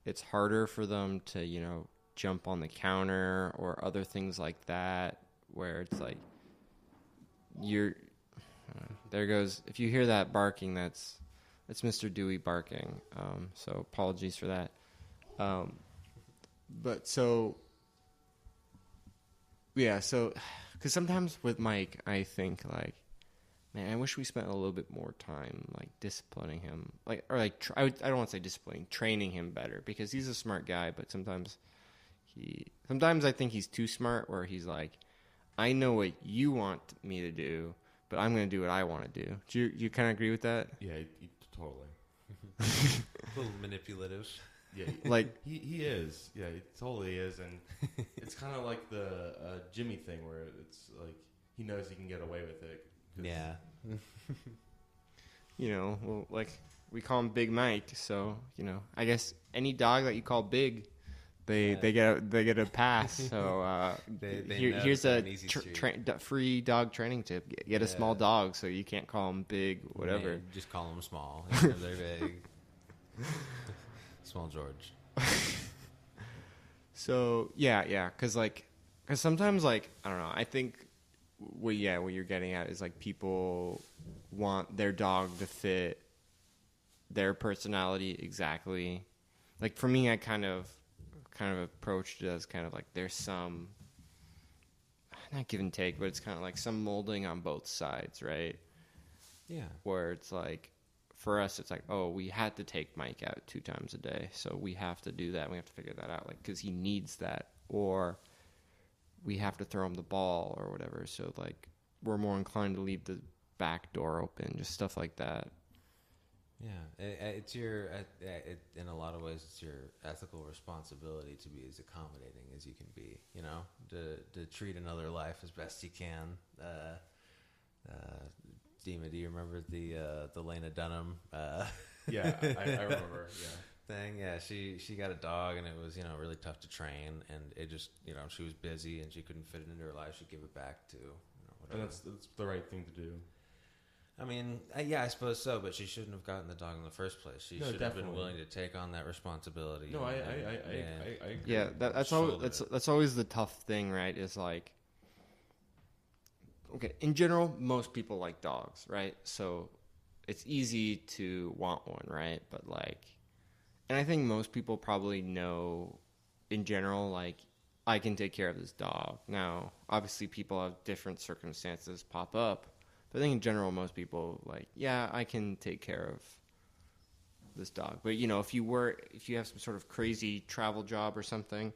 it's harder for them to jump on the counter or other things like that, where it's like there goes, if you hear that barking, that's Mr. Dewey barking. So apologies for that. But so, because sometimes with Mike, I think like, man, I wish we spent a little bit more time like disciplining him, I don't want to say disciplining, training him better, because he's a smart guy, but sometimes I think he's too smart, where he's like, I know what you want me to do, but I'm going to do what I want to do. Do you kind of agree with that? Yeah, totally. A little manipulative. Yeah, like he is. Yeah, he totally is, and it's kind of like the Jimmy thing, where it's like he knows he can get away with it. Yeah. Well, like we call him Big Mike, so I guess any dog that you call big, they get a pass. So here's a free dog training tip: get a small dog, so you can't call them big, whatever. Just call them small. They're big. Small George. So because sometimes, like, I don't know, I think what you're getting at is like people want their dog to fit their personality exactly. Like for me, I kind of approached it as kind of like there's some, not give and take, but it's kind of like some molding on both sides, right? Yeah. Where it's like, for us, it's like, oh, we had to take Mike out 2 times a day, so we have to do that. We have to figure that out, like, because he needs that, or we have to throw him the ball or whatever. So like, we're more inclined to leave the back door open, just stuff like that. Yeah, it's your in a lot of ways, it's your ethical responsibility to be as accommodating as you can be. To treat another life as best you can. Dima, do you remember the Lena Dunham? Yeah, I remember. thing. Yeah, she got a dog, and it was really tough to train, and it just she was busy and she couldn't fit it into her life. She gave it back to whatever. And that's the right thing to do. I mean, yeah, I suppose so, but she shouldn't have gotten the dog in the first place. She should have been willing to take on that responsibility. No, I agree. Yeah, that's always the tough thing, right? Is like, okay, in general, most people like dogs, right? So it's easy to want one, right? But like, and I think most people probably know, in general, like, I can take care of this dog. Now, obviously, people have different circumstances pop up. But I think in general, most people like, yeah, I can take care of this dog. But if you have some sort of crazy travel job or something,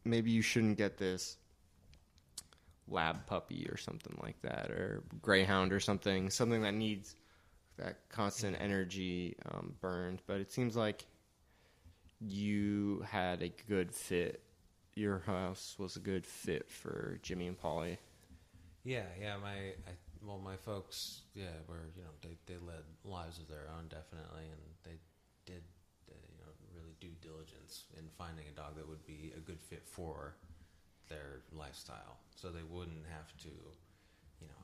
maybe you shouldn't get this lab puppy or something like that, or greyhound or something that needs that constant energy burned. But it seems like you had a good fit. Your house was a good fit for Jimmy and Polly. Yeah. My folks, were they led lives of their own, definitely, and they did really due diligence in finding a dog that would be a good fit for their lifestyle, so they wouldn't have to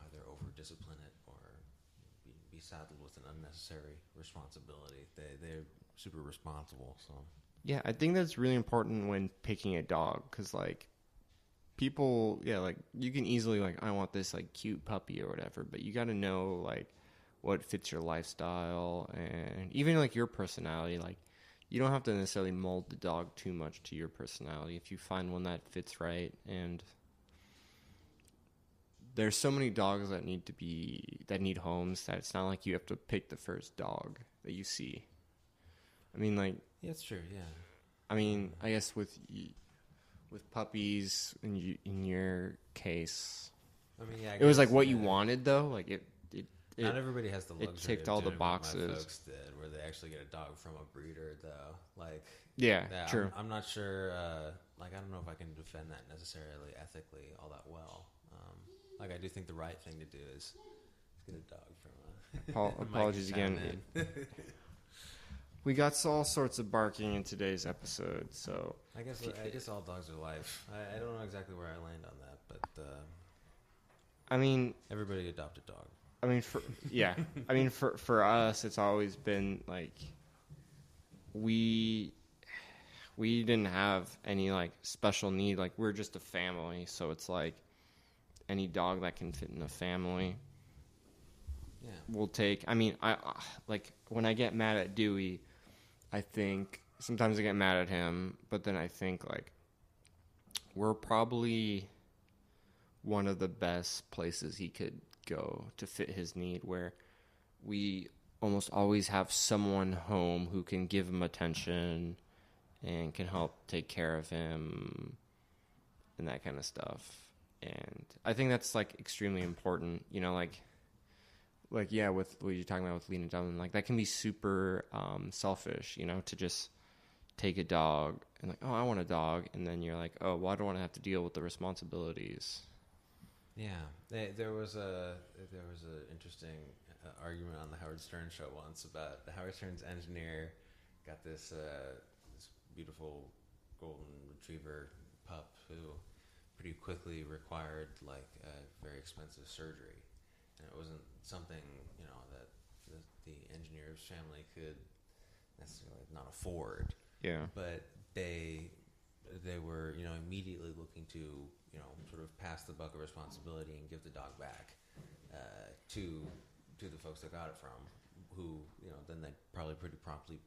either over discipline it or be saddled with an unnecessary responsibility. They're super responsible. So yeah, I think that's really important when picking a dog, because like, people, like, you can easily like, I want this like cute puppy or whatever, but you got to know like what fits your lifestyle and even like your personality. Like, you don't have to necessarily mold the dog too much to your personality if you find one that fits right. And there's so many dogs that need homes that it's not like you have to pick the first dog that you see. I mean, like, yeah, that's true. Yeah, I mean, I guess with puppies, in your case, I mean, yeah, it was like what you wanted, though. Like it not everybody has the luxury. It ticked all the boxes. What my folks did, where they actually get a dog from a breeder, though. Like, yeah, true. I'm not sure. Like, I don't know if I can defend that necessarily ethically all that well. Like, I do think the right thing to do is get a dog from a. Apologies again. We got all sorts of barking in today's episode, so I guess all dogs are life. I don't know exactly where I land on that, but I mean, everybody adopt a dog. I mean, for us, it's always been like we didn't have any like special need. Like, we're just a family, so it's like any dog that can fit in a family. Yeah, we'll take. I mean, I like when I get mad at Dewey, I think sometimes I get mad at him, but then I think like we're probably one of the best places he could go to fit his need, where we almost always have someone home who can give him attention and can help take care of him and that kind of stuff. And I think that's like extremely important, like, yeah, with what you're talking about with Lena Dunham, like, that can be super selfish, to just take a dog and like, oh, I want a dog. And then you're like, oh, well, I don't want to have to deal with the responsibilities. Yeah. There was an interesting argument on the Howard Stern show once about the Howard Stern's engineer got this beautiful golden retriever pup who pretty quickly required like a very expensive surgery. And it wasn't something, that the engineer's family could necessarily not afford. Yeah. But they were, immediately looking to, sort of pass the buck of responsibility and give the dog back to the folks that got it from, who, then they probably pretty promptly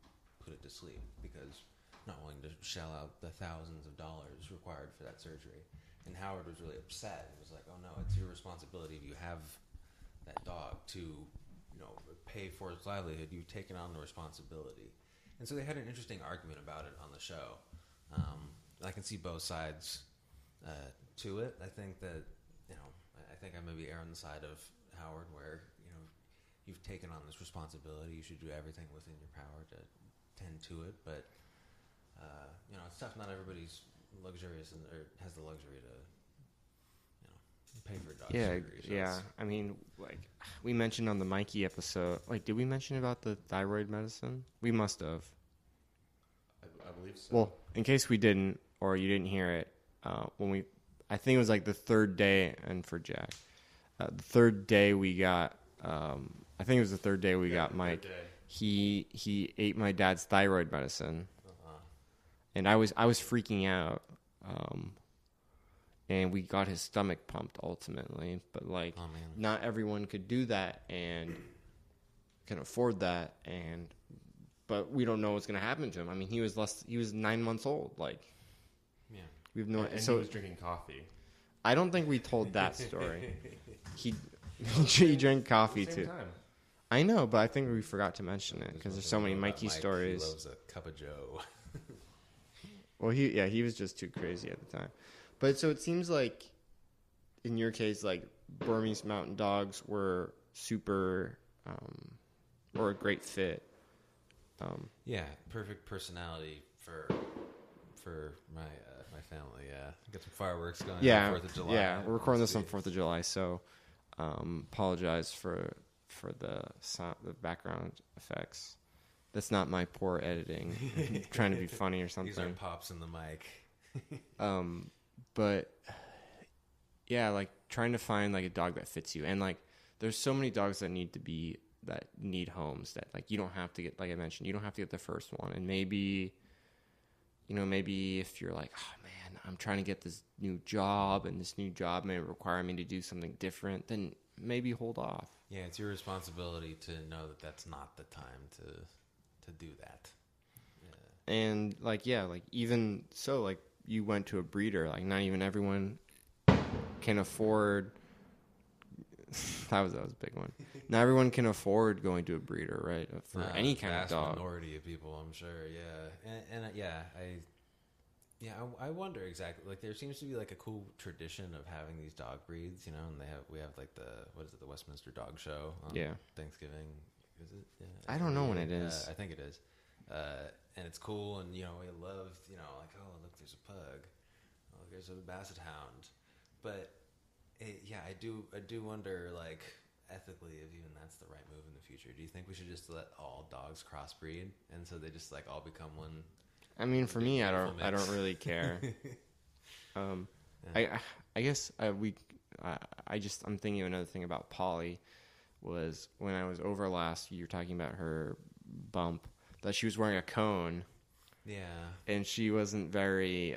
put it to sleep because not willing to shell out the thousands of dollars required for that surgery. And Howard was really upset. He was like, oh, no, it's your responsibility. If you have that dog to, pay for its livelihood, you've taken on the responsibility. And so they had an interesting argument about it on the show. I can see both sides to it. I think that, I think I maybe err on the side of Howard where, you've taken on this responsibility. You should do everything within your power to tend to it. But, it's tough. Not everybody's luxurious or has the luxury to, pay for dog surgery. So yeah. I mean, like, we mentioned on the Mikey episode, like, did we mention about the thyroid medicine? We must have. I believe so. Well, in case we didn't, or you didn't hear it, I think it was like the third day, and for Jack, the third day we got, I think it was the third day we got Mike. He ate my dad's thyroid medicine, and I was freaking out, and we got his stomach pumped ultimately, but like not everyone could do that and can afford that, but we don't know what's gonna happen to him. I mean, he was 9 months old, like. Yeah. We have no. And so he was drinking coffee. I don't think we told that story. he drank coffee too. Time. I know, but I think we forgot to mention it because there's so many Mikey stories. He loves a cup of Joe. Well, he was just too crazy at the time. But so it seems like, in your case, like Burmese Mountain Dogs were super, or a great fit. Yeah, perfect personality for my my family. Yeah, got some fireworks going. Yeah, on 4th of July. Yeah, we're recording this on 4th of July, so apologize for the sound, the background effects. That's not my poor editing. I'm trying to be funny or something. These are pops in the mic. But yeah, like trying to find like a dog that fits you, and like there's so many dogs that need homes that like you don't have to get, like I mentioned, you don't have to get the first one, and maybe if you're like, oh man, I'm trying to get this new job, and this new job may require me to do something different, then maybe hold off. Yeah, it's your responsibility to know that that's not the time to do that. Yeah. And like, yeah, like even so, like you went to a breeder, like not even everyone can afford. that was a big one. Not everyone can afford going to a breeder, right? For any kind of dog. Minority of people, I'm sure. Yeah, I wonder exactly. Like, there seems to be like a cool tradition of having these dog breeds, you know. And we have like the Westminster Dog Show on Thanksgiving. Is it? Yeah, I don't know when it is. I think it is. And it's cool, and you know, we love, you know, like, oh look, there's a pug, oh there's a basset hound, but I do wonder, like, ethically, if even that's the right move in the future. Do you think we should just let all dogs crossbreed, and so they just like all become one? I mean, for me, I don't really care. I guess I'm thinking of another thing about Polly. Was when I was over last, you were talking about her bump, that she was wearing a cone. Yeah. And she wasn't very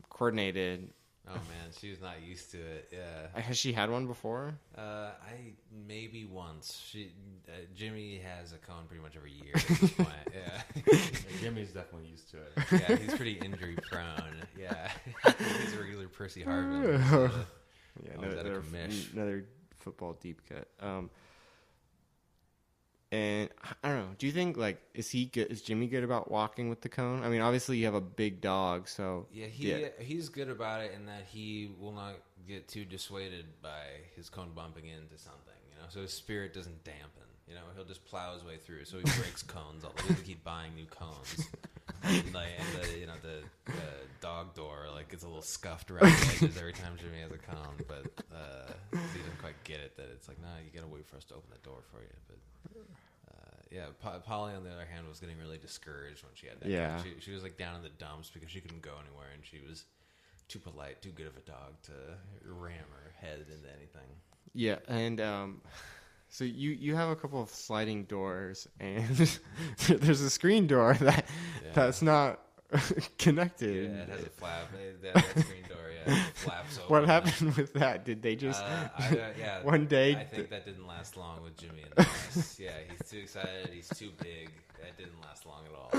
coordinated. Oh man, she was not used to it. Yeah. Has she had one before? Maybe once. Jimmy has a cone pretty much every year at this point. Yeah. Jimmy's definitely used to it. Yeah, he's pretty injury prone. Yeah. He's a regular Percy Harvin. So, another football deep cut. And I don't know. Do you think, like, is he good? Is Jimmy good about walking with the cone? I mean, obviously you have a big dog, so he's good about it in that he will not get too dissuaded by his cone bumping into something, you know. So his spirit doesn't dampen, you know. He'll just plow his way through. So he breaks cones all the way to keep buying new cones. And the dog door like gets a little scuffed around the edges every time Jimmy has a cone, but he doesn't quite get it that it's like, nah, you gotta wait for us to open the door for you, but. Polly, on the other hand, was getting really discouraged when she had that. Yeah. She was like down in the dumps because she couldn't go anywhere, and she was too polite, too good of a dog to ram her head into anything. Yeah, and so you have a couple of sliding doors, and there's a screen door that's not connected. Yeah, it has a flap. That screen door, flaps open. What happened with that? Did they just one day? I think that didn't last long with Jimmy in the house. Yeah, he's too excited. He's too big. That didn't last long at all.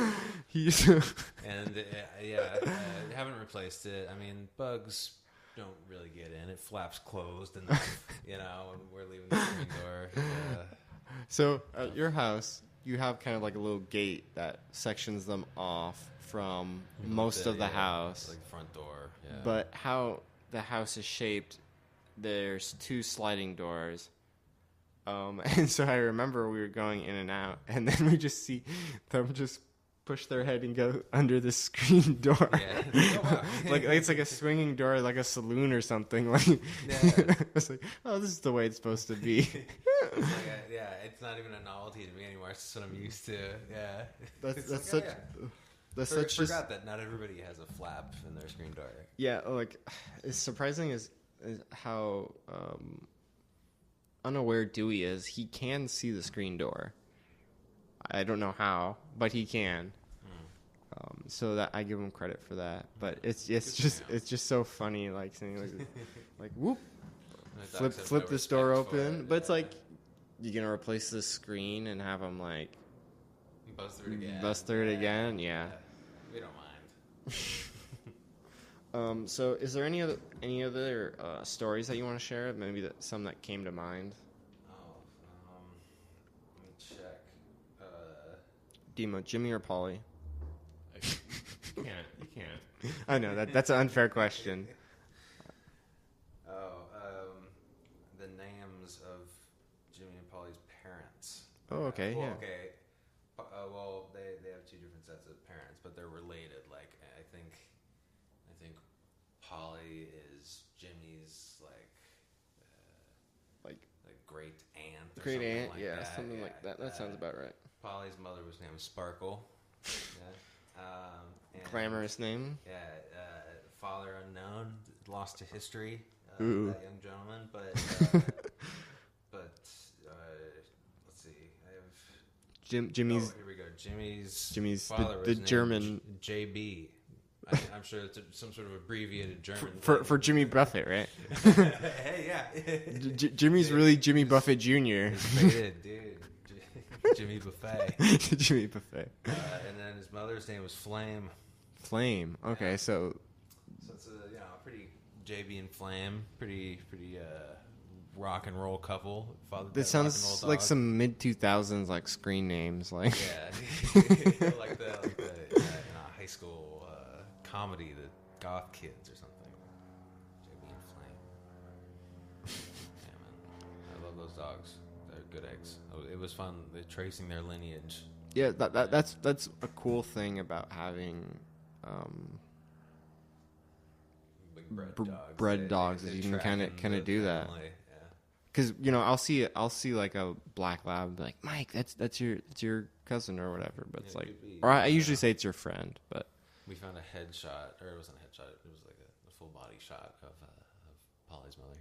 Haven't replaced it. I mean, bugs don't really get in. It flaps closed enough, you know, and we're leaving the screen door. So at your house, you have kind of like a little gate that sections them off from most of the house. Like front door, yeah. But how the house is shaped, there's two sliding doors. And so I remember we were going in and out, and then we just see them just push their head and go under the screen door. Yeah. Oh, wow. like it's like a swinging door, like a saloon or something. Like, it's like, oh, this is the way it's supposed to be. It's not even a novelty to me anymore. It's just what I'm used to. Yeah, that's such. Forgot that not everybody has a flap in their screen door. Yeah, like it's surprising is how unaware Dewey is. He can see the screen door. I don't know how, but he can. So that I give him credit for that. But it's just so funny, like saying like whoop, flip this door open. But it's like you're gonna replace the screen and have him like buzz through it again. Yeah. We don't mind. So is there any other stories that you want to share? Maybe some that came to mind. Let me check. Demo, Jimmy or Polly? You can't. I know that's an unfair question. The names of Jimmy and Polly's parents. Oh, okay. Well, yeah. Okay. Well, they have two different sets of parents, but they're related. Like I think Polly is Jimmy's like great aunt. Or Great something aunt, like yeah, that. something like that. That sounds about right. Polly's mother was named Sparkle. And, Glamorous name. Yeah. Father unknown, lost to history. Ooh. That young gentleman, but let's see. I have Jimmy's. here we go. Jimmy's father was the named German JB. I'm sure it's some sort of abbreviated German for Jimmy Buffett, right? Hey, yeah. Jimmy's really Jimmy Buffett Jr. It's faded, dude. Jimmy Buffet. Jimmy Buffett. And then his mother's name was Flame. Flame. Okay, Yeah. so it's a pretty JB and Flame, pretty rock and roll couple. this sounds like some mid 2000s like screen names, like yeah, like the high school comedy, the Goth Kids or something. JB and Flame. Yeah, man, I love those dogs. They're good eggs. It was fun tracing their lineage. yeah. That's a cool thing about having Big bred dogs is you can kind of do that. Because I'll see like a black lab and be like, Mike, that's your cousin or whatever. But it's like, or I usually say it's your friend. But we found a headshot, or it wasn't a headshot. It was like a full body shot of Polly's mother.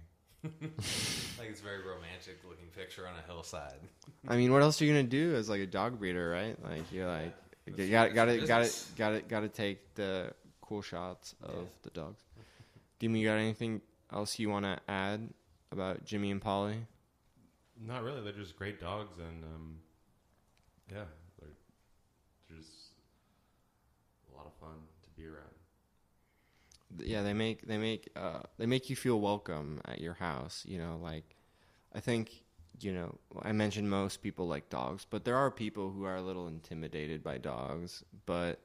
Like it's a very romantic looking picture on a hillside. I mean, what else are you gonna do as like a dog breeder, right? Like you're like, you gotta take the cool shots of the dogs. Dima, you got anything else you want to add about Jimmy and Polly? Not really. They're just great dogs, and they're just a lot of fun to be around. Yeah, they make you feel welcome at your house. Like I think I mentioned most people like dogs, but there are people who are a little intimidated by dogs. But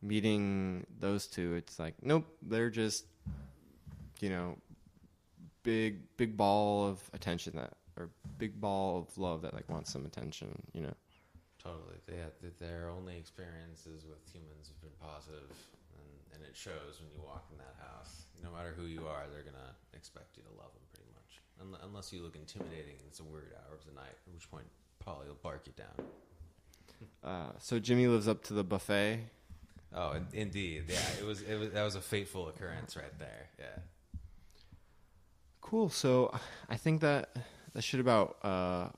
meeting those two, it's like nope, they're just big ball of attention or big ball of love that like wants some attention. Totally. Their only experiences with humans have been positive, and it shows when you walk in that house. No matter who you are, they're gonna expect you to love them pretty much, unless you look intimidating and it's a weird hour of the night, at which point Polly will bark you down. So Jimmy lives up to the buffet. Oh, indeed. Yeah, that was a fateful occurrence right there. Yeah. Cool. So I think that should about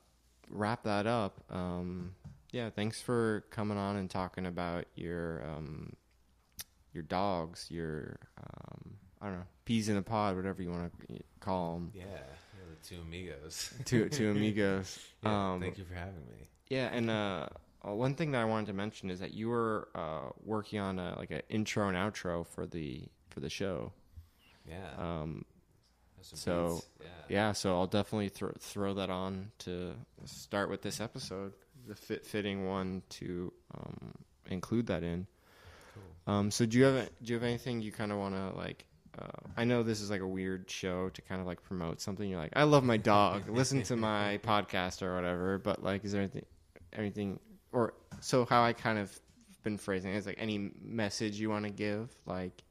wrap that up. Yeah, thanks for coming on and talking about your dogs, your I don't know, peas in a pod, whatever you want to call them. Yeah, the two amigos. two amigos. Yeah, thank you for having me. Yeah, and one thing that I wanted to mention is that you were working on like an intro and outro for the show. Yeah. So yeah, so I'll definitely throw that on to start with this episode, the fitting one to include that in. Cool. So do you have anything you kind of want to like? I know this is like a weird show to kind of like promote something. You're like, I love my dog. Listen to my podcast or whatever. But like, is there anything, or so how I kind of been phrasing it is like any message you want to give, like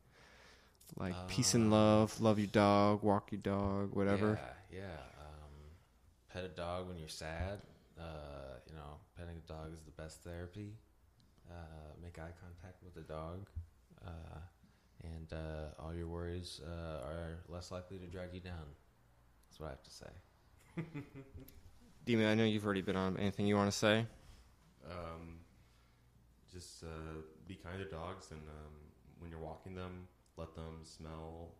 peace and love your dog, walk your dog, whatever. Yeah. Pet a dog when you're sad. Petting a dog is the best therapy. make eye contact with the dog, and all your worries are less likely to drag you down. That's what I have to say. Demon, I know you've already been on. Anything you want to say? Just be kind to dogs, and when you're walking them, let them smell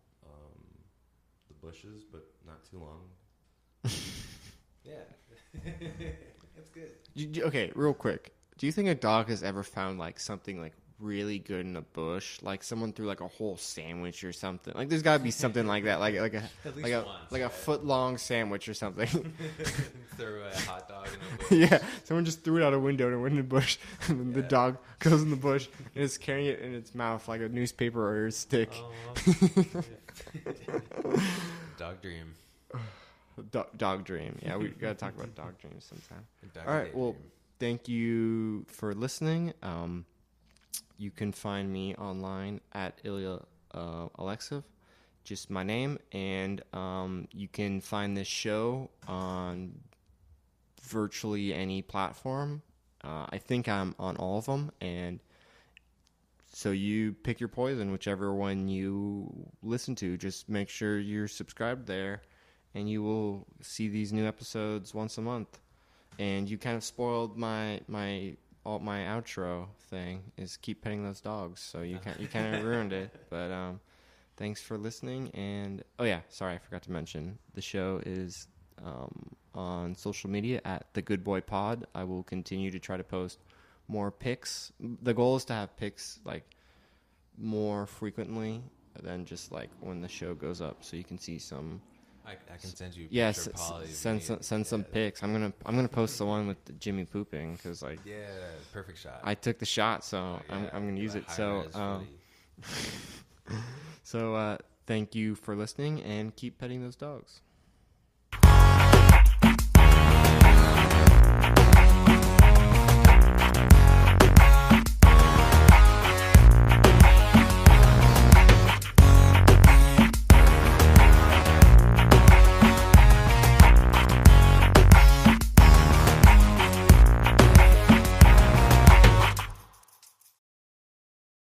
the bushes, but not too long. Yeah, that's good. Okay, real quick. Do you think a dog has ever found like something like really good in a bush? Like someone threw like a whole sandwich or something. Like there's got to be something like that. Like a a foot long sandwich or something. Throw a hot dog in a bush. Yeah, someone just threw it out a window and went in the bush, and then the dog goes in the bush and is carrying it in its mouth like a newspaper or a stick. Dog dream. Dog dream. Yeah, we gotta talk about dog dreams sometime. Dog All right. Well, thank you for listening. You can find me online at Ilya Alexiv, just my name, and you can find this show on virtually any platform. I think I'm on all of them, and so you pick your poison, whichever one you listen to. Just make sure you're subscribed there, and you will see these new episodes once a month. And you kind of spoiled my outro thing, is keep petting those dogs. So you kind of ruined it. But thanks for listening. And oh yeah, sorry, I forgot to mention the show is on social media at The Good Boy Pod. I will continue to try to post more pics. The goal is to have pics like more frequently than just like when the show goes up, so you can see some. I can send you. Yes, send some pics. I'm gonna post the one with Jimmy pooping because like perfect shot. I took the shot, so I'm gonna use it. So thank you for listening and keep petting those dogs.